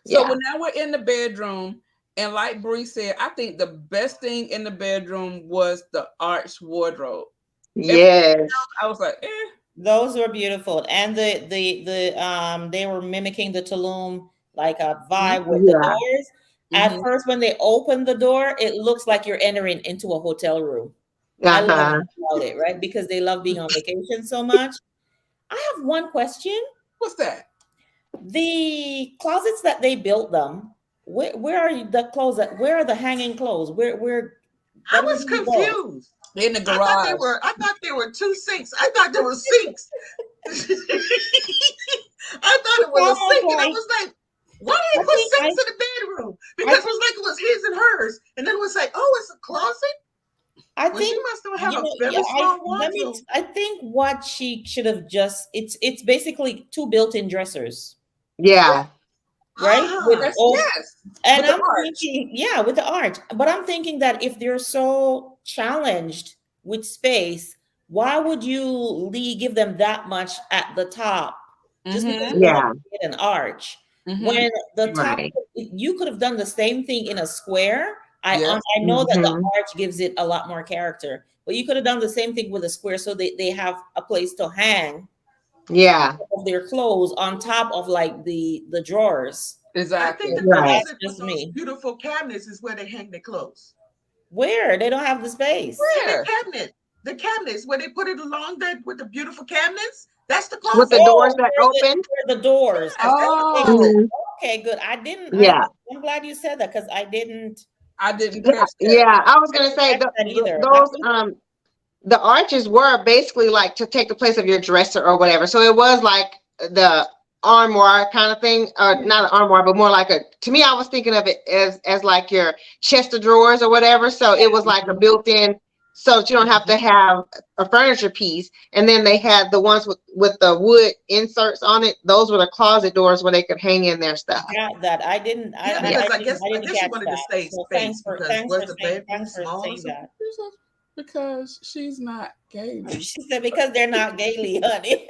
S2: So
S4: Yeah.
S2: when now we're in the bedroom, and like Bree said, I think the best thing in the bedroom was the arched wardrobe.
S4: Yes.
S2: I was like,
S1: Those were beautiful, and they were mimicking the Tulum like a vibe with the
S4: Yeah.
S1: doors. At
S2: Mhm.
S1: first, when they open the door, it looks like you're entering into a hotel room. I love
S4: Uh-huh.
S1: about it, right? Because they love being on vacation so much. I have one question.
S2: What's that?
S1: The closets that they built them, where are the clothes that where are the hanging clothes?
S3: I was confused.
S2: In the
S3: I
S2: garage.
S3: thought there were two sinks. I thought there were sinks. I thought it was a sink, and I was like, why did he put sinks in the bedroom? Because it was like it was his and hers, and then it was like, oh, it's a closet.
S1: I
S3: Well,
S1: think
S3: she must have
S1: you
S3: a
S1: know,
S3: very
S1: yeah,
S3: small wardrobe.
S1: I think what she should have just it's basically two built-in dressers,
S4: Yeah.
S1: right? With
S2: Yes,
S1: all,
S2: yes.
S1: and
S2: With the
S1: I'm
S2: arch.
S1: thinking, yeah, with the arch. But I'm thinking that if they're so challenged with space, why would you give them that much at the top just because
S2: Mhm.
S1: you want
S4: Yeah.
S1: to get an arch?
S2: Mhm.
S1: When the top,
S4: Right.
S1: you could have done the same thing in a square.
S2: Yes.
S1: I know that the
S4: Mhm.
S1: arch gives it a lot more character, but you could have done the same thing with a square so they have a place to hang
S4: Yeah.
S1: of their clothes on top of like the drawers.
S3: I
S2: Exactly.
S3: think the
S4: Right.
S1: That's
S3: closet
S1: just
S3: with those
S1: me.
S3: beautiful cabinets is where they hang their clothes.
S1: Where they don't have the space.
S3: In
S2: Where?
S3: the cabinets where they put it along there with the beautiful cabinets. That's the
S4: With the
S3: closet.
S4: doors that
S1: where
S4: open.
S1: the doors.
S3: Yes, that's the
S2: Oh,
S3: closet.
S4: Mhm.
S1: Okay, good. I didn't.
S4: Yeah.
S1: I'm glad you said that because I didn't
S2: I didn't
S4: Yeah.
S2: catch that.
S4: Yeah. I was gonna say
S1: catch that either.
S4: those the arches were basically like to take the place of your dresser or whatever. So it was like the armoire kind of thing, not an armoire, but more like to me, I was thinking of it as like your chest of drawers or whatever. So it was like a built-in, so that you don't have to have a furniture piece. And then they had the ones with the wood inserts on it. Those were the closet doors where they could hang in their stuff.
S1: Got that. I didn't.
S3: Yeah, because I guess
S1: I didn't
S3: she
S1: catch
S3: wanted to
S1: that.
S3: save
S1: So
S3: space because was the bedroom
S1: thanks for
S3: small or
S1: saying
S3: something?
S1: that.
S2: Because she's not gay.
S1: She said because they're not gaily, honey.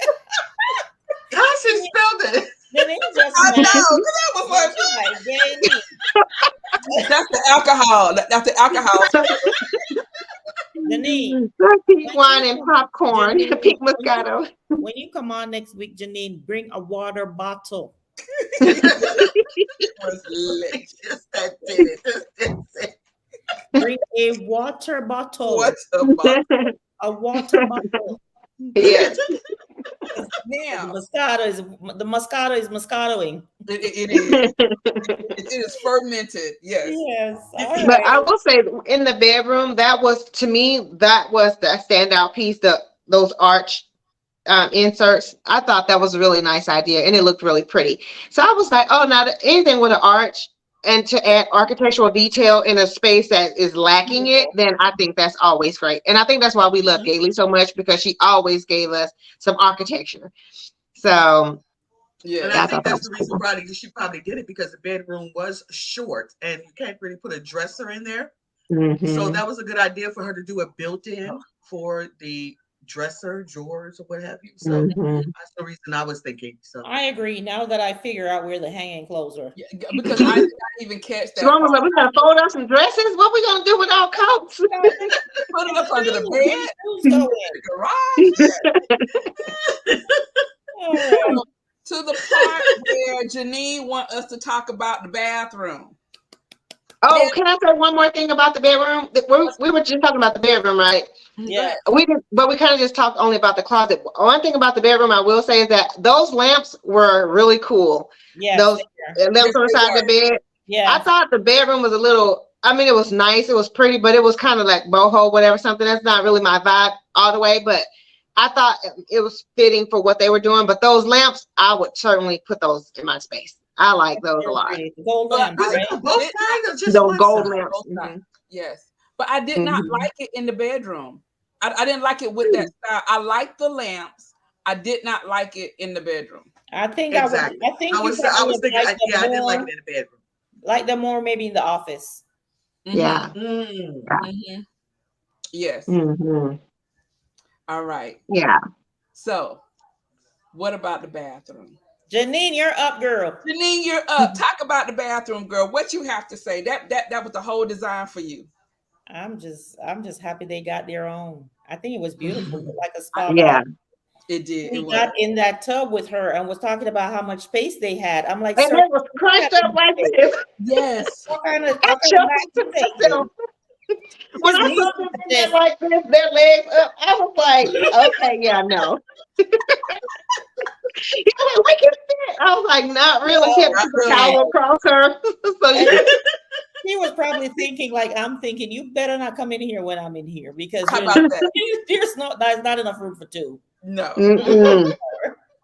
S3: How she spelled it?
S1: Then they just
S2: I know.
S1: mad.
S2: That was like,
S1: Like gaily.
S2: that's the alcohol. That's the alcohol.
S1: Janine,
S4: Pink wine and popcorn,
S1: Janine,
S4: pink Moscato.
S1: when you come on next week, Janine, bring a water bottle.
S2: Was lit.
S3: Just that did it. Just it.
S1: Bring a water bottle.
S2: What's the fuck?
S1: A water bottle.
S4: Yes.
S2: Now,
S1: The Moscato is Moscatoing.
S2: it is. It is fermented. Yes.
S1: Yes. All
S4: But
S1: right.
S4: I will say, in the bedroom, that was, to me, that was the standout piece. Those arch inserts. I thought that was a really nice idea, and it looked really pretty. So I was like, oh, now anything with an arch and to add architectural detail in a space that is lacking it, then I think that's always great. And I think that's why we love Gailey so much, because she always gave us some architecture. So
S3: And
S2: Yeah.
S3: I think that's the reason probably she probably did it, because the bedroom was short and you can't really put a dresser in there. So that was a good idea for her to do a built-in for the dresser, drawers, or what have you. So that's the reason I was thinking. So
S1: I agree. Now that I figure out where the hanging clothes are.
S2: Yeah, because I did not even catch that.
S4: Sharon was like, we gotta fold up some dresses. What we gonna do with our coats?
S2: Put it up under the bed,
S1: Who's going?
S2: the garage.
S1: All right.
S2: To the part where Janine wants us to talk about the bathroom.
S4: Oh, can I say one more thing about the bedroom? We were just talking about the bedroom, right?
S1: Yeah.
S4: We did, but we kind of just talked only about the closet. One thing about the bedroom I will say is that those lamps were really cool.
S1: Yeah.
S4: Those lamps on the side of the bed.
S1: Yeah.
S4: I thought the bedroom was a little, I mean, it was nice, it was pretty, but it was kind of like boho, whatever, something. That's not really my vibe all the way, but I thought it was fitting for what they were doing. But those lamps, I would certainly put those in my space. I like those a lot.
S1: Gold lamp,
S3: was
S1: right?
S3: it on both sides or just
S4: Those
S3: one
S4: gold
S3: side?
S4: lamps.
S2: Yes, but I did not like it in the bedroom. I didn't like it with that style. I liked the lamps. I did not like it in the bedroom.
S1: I think
S3: Exactly.
S1: I think
S3: I was
S1: probably
S3: thinking,
S1: like
S3: yeah, I
S1: them
S3: didn't like
S1: more-
S3: it in the bedroom.
S1: like them more maybe in the office.
S4: Yeah.
S2: Yes.
S4: Mm-hmm.
S2: All right.
S4: Yeah.
S2: So, what about the bathroom?
S1: Janine, you're up, girl.
S2: Janine, you're up. Talk about the bathroom, girl. What you have to say? That was the whole design for you.
S1: I'm just happy they got their own. I think it was beautiful, like a spa.
S4: Yeah.
S2: It did.
S1: He
S2: It
S1: got
S2: was.
S1: in that tub with her and was talking about how much space they had. I'm like,
S4: And
S1: sir,
S4: it was crunched up like this.
S2: Yes.
S1: what kind of
S4: I
S1: back
S4: chuckled to
S1: you take?
S4: myself. When I saw them in there like this, their legs up, I was like, okay, yeah, no. He was like, we can fit. I was like, not really. She had to put a towel across her. So
S1: He was probably thinking, like I'm thinking, you better not come in here when I'm in here, because
S2: How about that?
S1: there's not enough room for two.
S2: No.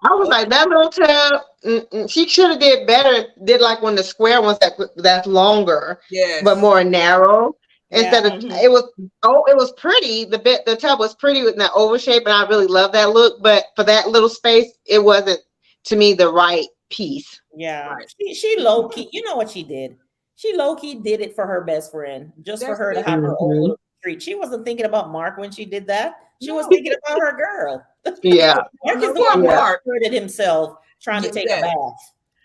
S4: I was like, that little tub, she should have did better. Did like one of the square ones that's longer,
S2: Yes.
S4: but more narrow. Instead of it was pretty. The tub was pretty with that oval shape, and I really love that look. But for that little space, it wasn't to me the right piece.
S1: Yeah,
S2: Right.
S1: she low key. You know what she did? She low key did it for her best friend, just for
S2: That's
S1: her to
S2: it.
S1: have her own little treat. She wasn't thinking about Mark when she did that. She was thinking about her girl.
S4: Yeah.
S1: Mark is the
S3: Poor
S1: one who
S3: Mark.
S1: hurted himself trying to take a bath.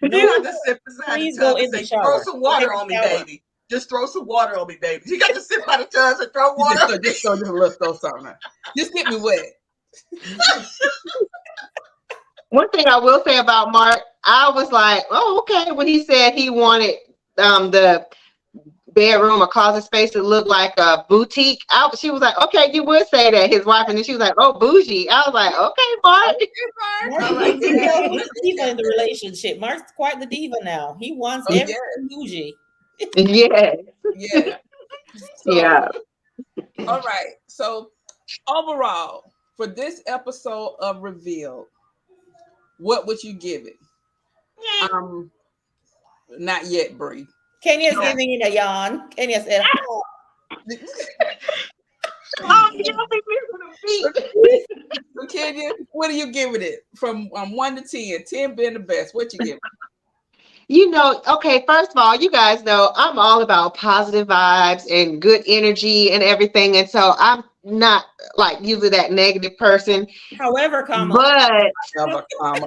S3: You have to sit beside
S1: Please
S3: the tub
S1: go in
S3: and
S1: the
S3: say,
S1: shower.
S3: throw some water on me, baby. Just throw some water on me, baby. You got to sit by the tub and throw water.
S2: Just throw something. Just get me wet.
S4: One thing I will say about Mark, I was like, oh, okay, when he said he wanted the bedroom or closet space to look like a boutique. She was like, okay, you would say that, his wife, and then she was like, oh, bougie. I was like, okay, Mark.
S1: Mark is the diva in the relationship. Mark's quite the diva now. He wants everything bougie.
S4: Yeah.
S2: Yeah. So,
S4: Yeah.
S2: All right. So overall, for this episode of Reveal, what would you give it? Not yet, Bree.
S1: Kenya's giving it a yawn. Kenya said, oh.
S2: Kenya, what are you giving it from 1 to 10? 10 being the best. What you give it?
S4: You know, okay, first of all, you guys know I'm all about positive vibes and good energy and everything. And so I'm not like usually that negative person.
S1: However, comma.
S4: But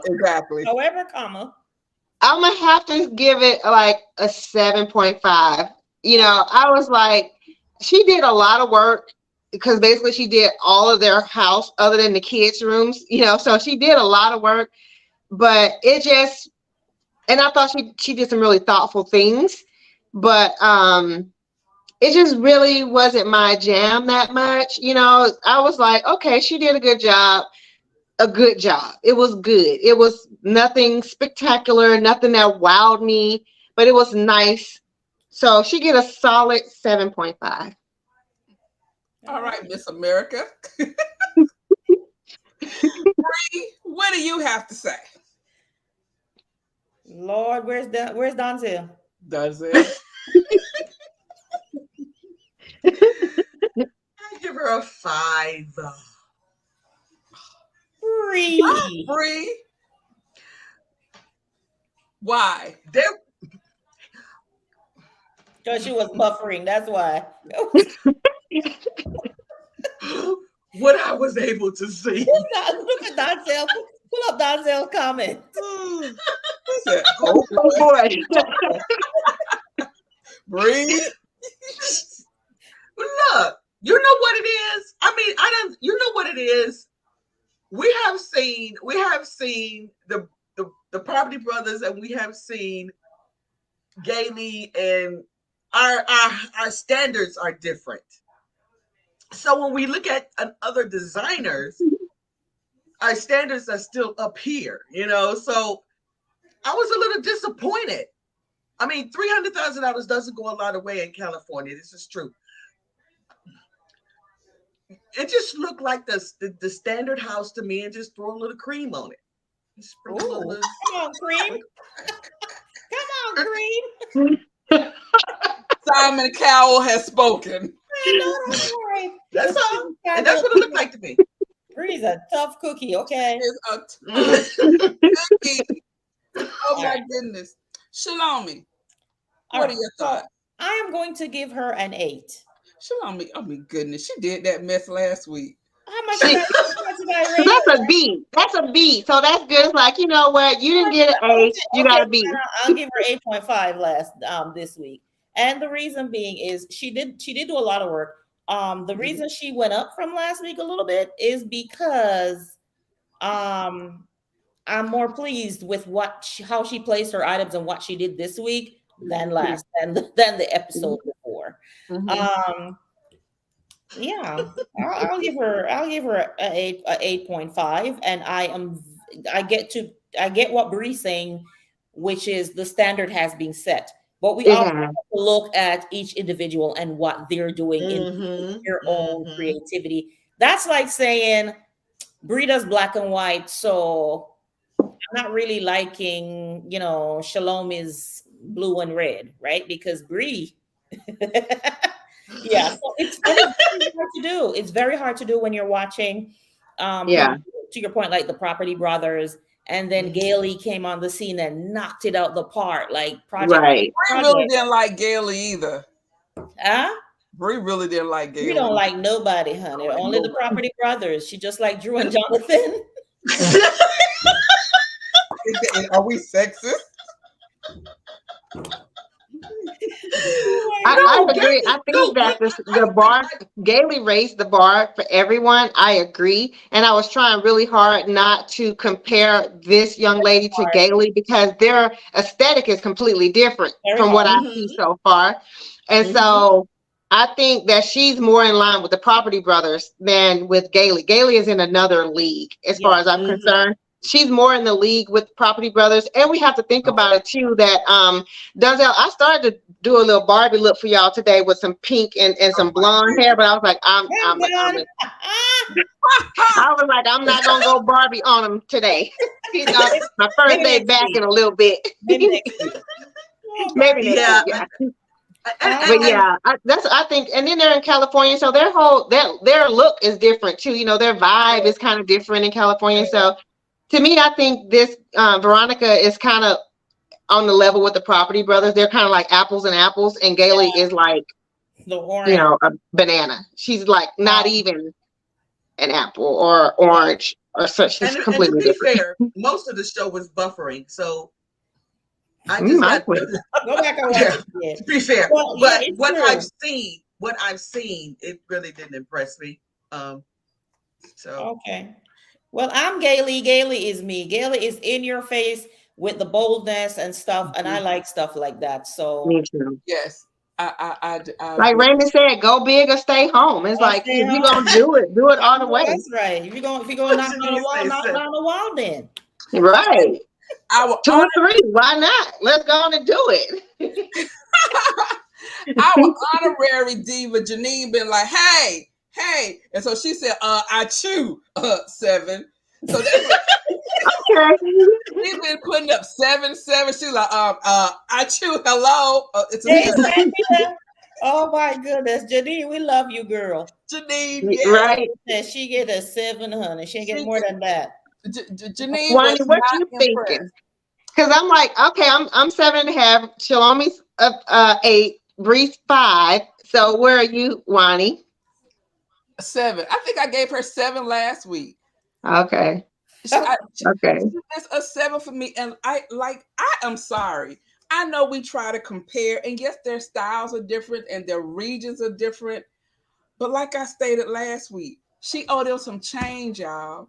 S2: exactly.
S1: However, comma.
S4: I'm gonna have to give it like a 7.5. You know, I was like, she did a lot of work because basically she did all of their house other than the kids' rooms, you know, so she did a lot of work, but it just, and I thought she did some really thoughtful things, but it just really wasn't my jam that much. You know, I was like, okay, she did a good job. It was good. It was nothing spectacular, nothing that wowed me, but it was nice. So she get a solid 7.5.
S2: All right, Miss America. Bree, what do you have to say?
S1: Lord, where's Donzel?
S2: Does it?
S3: I give her a 5.
S2: Bree. Why?
S1: Because she was buffering. That's why.
S3: What I was able to see.
S1: Look at Donzel. Pull up Donzel's comment.
S4: Oh boy.
S2: Bree.
S3: Look, you know what it is? I mean, you know what it is? We have seen the Property Brothers, and we have seen Gailey, and our standards are different. So when we look at other designers, our standards are still up here, you know. So I was a little disappointed. I mean, $300,000 doesn't go a lot of way in California. This is true. It just looked like the standard house to me, and just throw a little cream on it.
S1: Come on, cream. Come on, cream.
S2: Simon Cowell has spoken.
S3: That's all. And that's what it looked like to me.
S1: Bree's a tough cookie, okay?
S2: It's a tough cookie. Oh my goodness. Shalomi, what are your thoughts?
S1: I am going to give her an 8.
S2: Shalomi, oh my goodness, she did that mess last week.
S1: How much did I rate?
S4: That's a B. That's a B. So that's good. It's like, you know what? You didn't get an A. You got a B.
S1: I'll give her 8.5 this week. And the reason being is she did do a lot of work. The reason she went up from last week a little bit is because I'm more pleased with how she placed her items and what she did this week than the episode before.
S2: Mm-hmm.
S1: Yeah, I'll give her a 8.5, and I get what Bree's saying, which is the standard has been set, but we all have to look at each individual and what they're doing in their own creativity. That's like saying Bree does black and white, so I'm not really liking, Shalom is blue and red, right? Because Bree. Yeah, so it's very hard to do. It's very hard to do when you're watching. To your point, like the Property Brothers, and then Gailey came on the scene and knocked it out the park. Like
S2: Bree really didn't like Gailey either.
S1: Huh?
S2: Bree really didn't like Gailey.
S1: We don't like nobody, honey. Only the Property Brothers. She just like Drew and Jonathan.
S2: Are we sexist?
S4: I agree. I think that the bar, Gailey raised the bar for everyone. I agree. And I was trying really hard not to compare this young lady to Gailey because their aesthetic is completely different from what I see so far. And so I think that she's more in line with the Property Brothers than with Gailey. Gailey is in another league as far as I'm concerned. she's more in the league with Property Brothers. And we have to think about it too that Denzel, I started to do a little Barbie look for y'all today with some pink and some blonde hair, but I was like, I was like, I'm not gonna go Barbie on him today. You know, my first day back in a little bit.
S1: Maybe next week.
S4: Maybe next
S3: Yeah.
S4: week, yeah.
S3: And-
S4: But yeah, I think, and then they're in California, so their look is different too. You know, their vibe is kind of different in California. So to me, I think this Veronica is kind of on the level with the Property Brothers. They're kind of like apples and apples, and Gailey is like,
S1: The orange.
S4: you know, a banana. She's like not even an apple or orange or such. She's
S3: and to
S4: completely
S3: be
S4: different.
S3: fair, most of the show was buffering, so I
S4: You
S3: just
S4: might
S3: got
S4: win.
S1: Go back and watch
S3: Yeah.
S1: it again.
S3: to be fair.
S1: Well,
S3: But
S1: yeah, it's
S3: what
S1: true.
S3: I've seen, it really didn't impress me. So
S1: Okay. Well, I'm Gailey. Gailey is me. Gailey is in your face with the boldness and stuff, and I like stuff like that. So
S4: Me too.
S2: Yes. I
S4: Like Raymond said, go big or stay home. It's like
S1: stay
S4: if you're
S1: home.
S4: gonna do it all the way.
S1: That's right. If you're going knock
S3: What
S1: on the
S3: you
S1: wall,
S3: say,
S1: knock
S3: Seth?
S1: on the wall then.
S4: Right.
S2: our
S4: 2 or 3. Why not? Let's go on and do it.
S2: our honorary diva Janine been like, hey, and so she said, I chew 7. So that's what
S4: Okay.
S2: she's been putting up 7. She's like, I chew. Hello, it's a
S1: Hey, Cynthia. Oh my goodness, Janine, we love you, girl.
S2: Janine. Yes.
S4: Right.
S1: She get a 700. She ain't get
S2: She
S1: more than that.
S2: Janine
S4: Why,
S2: was
S4: what
S2: not
S4: you thinking?
S2: impressed.
S4: Because I'm like, okay, I'm 7.5. Shalomi's 8. Bree's 5. So where are you, Wani?
S2: 7. I think I gave her 7 last week.
S4: Okay.
S2: She
S4: Okay.
S2: it's a 7 for me, and I am sorry. I know we try to compare, and yes, their styles are different and their regions are different. But like I stated last week, she owed them some change, y'all.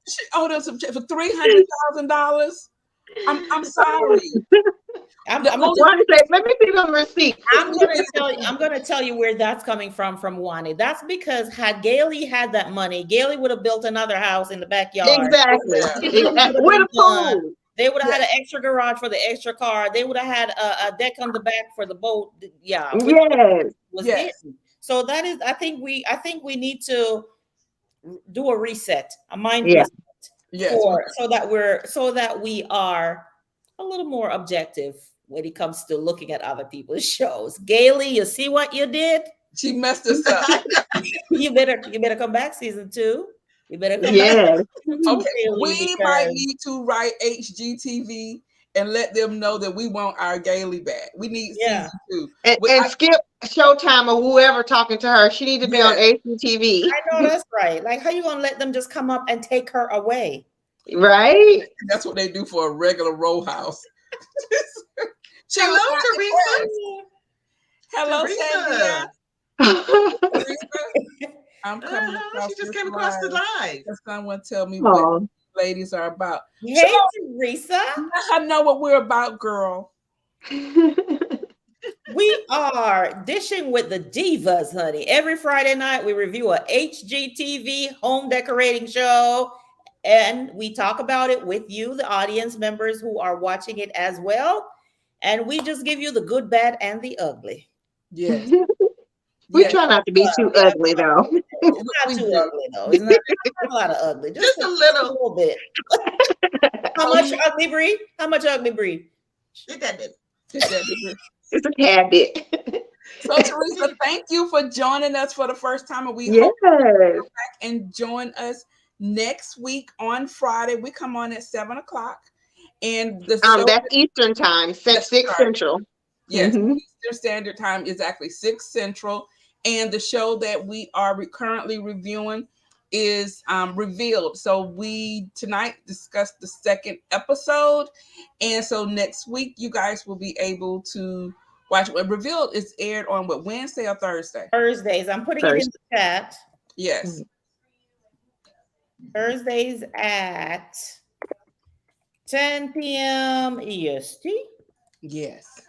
S2: She owed them some change for $300,000. I'm sorry.
S1: I'm
S4: Wani said, let me see them receipts.
S1: I'm gonna tell you where that's coming from Wani. That's because had Gailey had that money, Gailey would have built another house in the backyard.
S4: Exactly.
S2: Yeah.
S4: With a pool.
S1: They would have had an extra garage for the extra car. They would have had a deck on the back for the boat. Yeah.
S4: Yes.
S2: Yes.
S1: So that is, I think we need to do a reset, a mind
S4: Yeah.
S1: reset,
S2: Yes.
S1: so that we are a little more objective when it comes to looking at other people's shows. Gailey, you see what you did?
S2: She messed us up.
S1: You better come back season 2. You better come back.
S4: Yes.
S2: Okay,
S1: Gailey,
S2: we might need to write HGTV and let them know that we want our Gailey back. We need season 2.
S4: And skip Showtime or whoever talking to her. She needs to be on HGTV.
S1: I know that's right. Like, how you gonna let them just come up and take her away?
S4: Right?
S2: That's what they do for a regular row house.
S3: hello, Teresa.
S2: Hello,
S3: Teresa.
S2: Cynthia. Teresa, I'm coming across
S3: She just
S2: this
S3: came across the live.
S2: Can someone tell me what
S4: Oh.
S2: ladies are about?
S1: Hey, Teresa.
S2: I know what we're about, girl.
S1: We are dishing with the divas, honey. Every Friday night, we review a HGTV home decorating show, and we talk about it with you, the audience members who are watching it as well. And we just give you the good, bad, and the ugly.
S2: Yes.
S4: We
S2: Yes.
S4: try not to be too ugly, though.
S1: It's not too ugly, though. It's not a lot of ugly.
S3: Just a little.
S1: bit. How much ugly, Bree? How much ugly, Bree?
S3: Did that bit.
S4: It's a tad bit.
S2: So, Teresa, thank you for joining us for the first time. And we
S4: Yes.
S2: hope you come back and join us next week on Friday. We come on at 7 o'clock. And the show
S4: That's Eastern time, 6 Central.
S2: Yes,
S4: Mhm.
S2: Eastern Standard Time is actually 6 Central. And the show that we are currently reviewing is Revealed. So we tonight discussed the 2nd episode. And so next week, you guys will be able to watch it. Revealed is aired on what, Wednesday or Thursday?
S1: Thursdays. I'm putting it in the chat.
S2: Yes.
S1: Thursdays at 10 p.m. EST.
S2: Yes.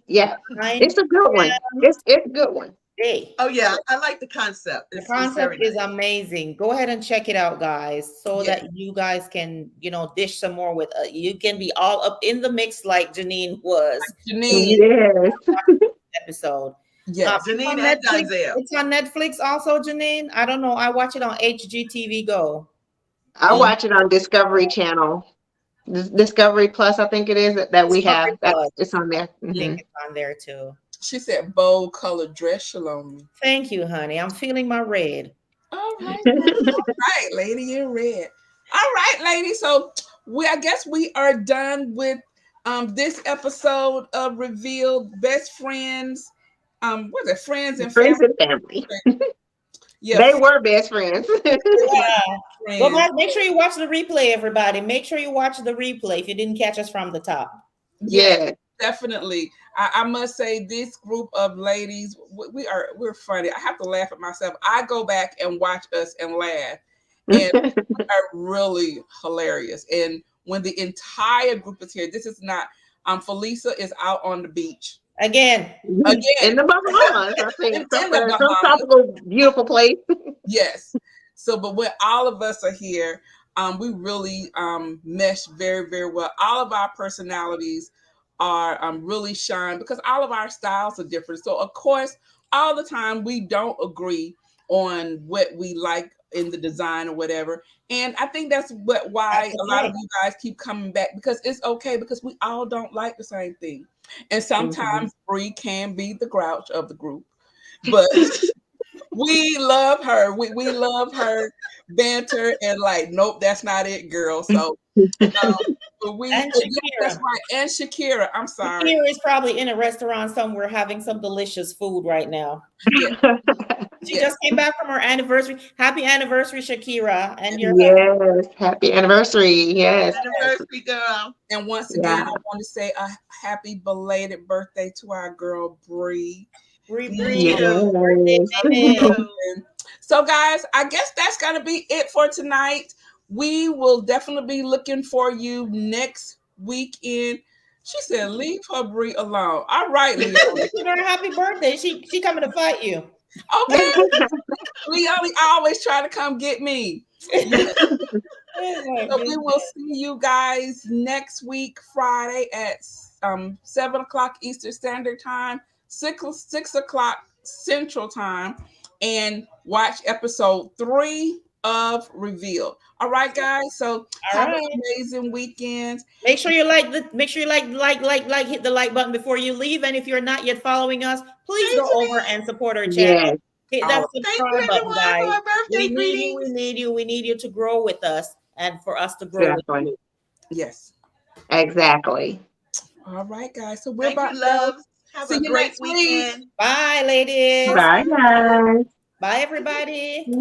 S4: Yeah, it's a good one. It's a good one.
S1: day.
S3: Oh yeah, I like the concept.
S1: The
S3: It's very
S1: concept is
S3: nice.
S1: amazing. Go ahead and check it out, guys, so
S3: Yeah.
S1: that you guys can, dish some more with. You can be all up in the mix like Janine was
S2: Janine,
S4: Yes.
S1: episode.
S2: yes.
S1: It's
S3: Janine
S1: on
S3: and
S1: Netflix.
S3: Donzel.
S1: It's on Netflix also, Janine. I don't know. I watch it on HGTV Go.
S4: I
S2: Mm.
S4: watch it on Discovery Channel. Discovery Plus, I think it is that we
S1: Discovery
S4: have. That's
S1: Plus.
S4: it's on there.
S1: I think
S4: Mhm.
S1: it's on there too.
S2: She said bold color dress Shalom.
S1: Thank you, honey. I'm feeling my red.
S2: All right, now. All right, lady in red. All right, lady. So I guess we are done with this episode of Revealed Best Friends. What is it? Friends and
S4: Friends
S2: family.
S4: and family.
S2: Yeah,
S4: They were best friends.
S1: Yeah. Go
S2: friends.
S1: back. Make sure you watch the replay, everybody. Make sure you watch the replay if you didn't catch us from the top.
S2: Yeah,
S4: Yeah.
S2: definitely. I must say this group of ladies, we're funny. I have to laugh at myself. I go back and watch us and laugh, and we are really hilarious. And when the entire group is here, this is not. Felisa is out on the beach
S1: Again,
S4: In
S2: again
S4: the Bahamas, I think.
S2: in the
S4: Some
S2: Bahamas.
S4: tropical, beautiful place.
S2: Yes. So, but when all of us are here, we really mesh very, very well. All of our personalities are really shine because all of our styles are different. So, of course, all the time we don't agree on what we like in the design or whatever. And I think that's why
S1: that's
S2: a lot of
S1: okay.
S2: you guys keep coming back because it's okay because we all don't like the same thing. And sometimes Bree can be the grouch of the group, but we love her. We love her banter and like, nope, that's not it, girl. So, but
S1: And
S2: yes, that's
S1: Shakira.
S2: right. And Shakira, I'm sorry.
S1: Shakira is probably in a restaurant somewhere having some delicious food right now.
S2: Yeah,
S1: She
S2: yeah,
S1: just came back from her anniversary. Happy anniversary, Shakira. And your
S4: Yes. Happy anniversary. Yes.
S3: Anniversary girl.
S2: and once
S4: Yeah.
S2: again, I want to say a happy belated birthday to our girl Bree.
S1: Bree
S3: Me
S1: Bree.
S3: too.
S1: Birthday,
S4: Yes.
S3: Me
S1: baby.
S3: too.
S2: So, guys, I guess that's gonna be it for tonight. We will definitely be looking for you next weekend. She said, "Leave her Bree alone." All right, Leon.
S1: Wish her a happy birthday. She coming to fight you.
S2: Okay, Leon always try to come get me. Yeah.
S1: Oh my
S2: So we will
S1: goodness.
S2: see you guys next week, Friday at 7 o'clock Eastern Standard Time, 6 o'clock Central Time, and watch episode 3 of Reveal. All right, guys. So
S1: All
S2: have
S1: right.
S2: an amazing weekend.
S1: Make sure you hit the like button before you leave. And if you're not yet following us, please go over and support our channel.
S4: Yes.
S1: Hit
S2: All
S1: that
S2: right.
S3: Thank you
S1: subscribe button,
S3: everyone
S1: guys.
S3: for our birthday
S1: We need you. We
S3: greetings.
S1: need you. We need you to grow with us and for us to grow with
S4: Exactly.
S1: you.
S2: Yes.
S4: Exactly.
S2: All right, guys. So we're
S3: Thank
S2: about
S3: you,
S2: to go.
S3: loves. Have
S2: See
S3: a
S2: you
S3: great
S2: next week.
S3: weekend.
S1: Bye, ladies.
S4: Bye, guys.
S1: Bye, everybody.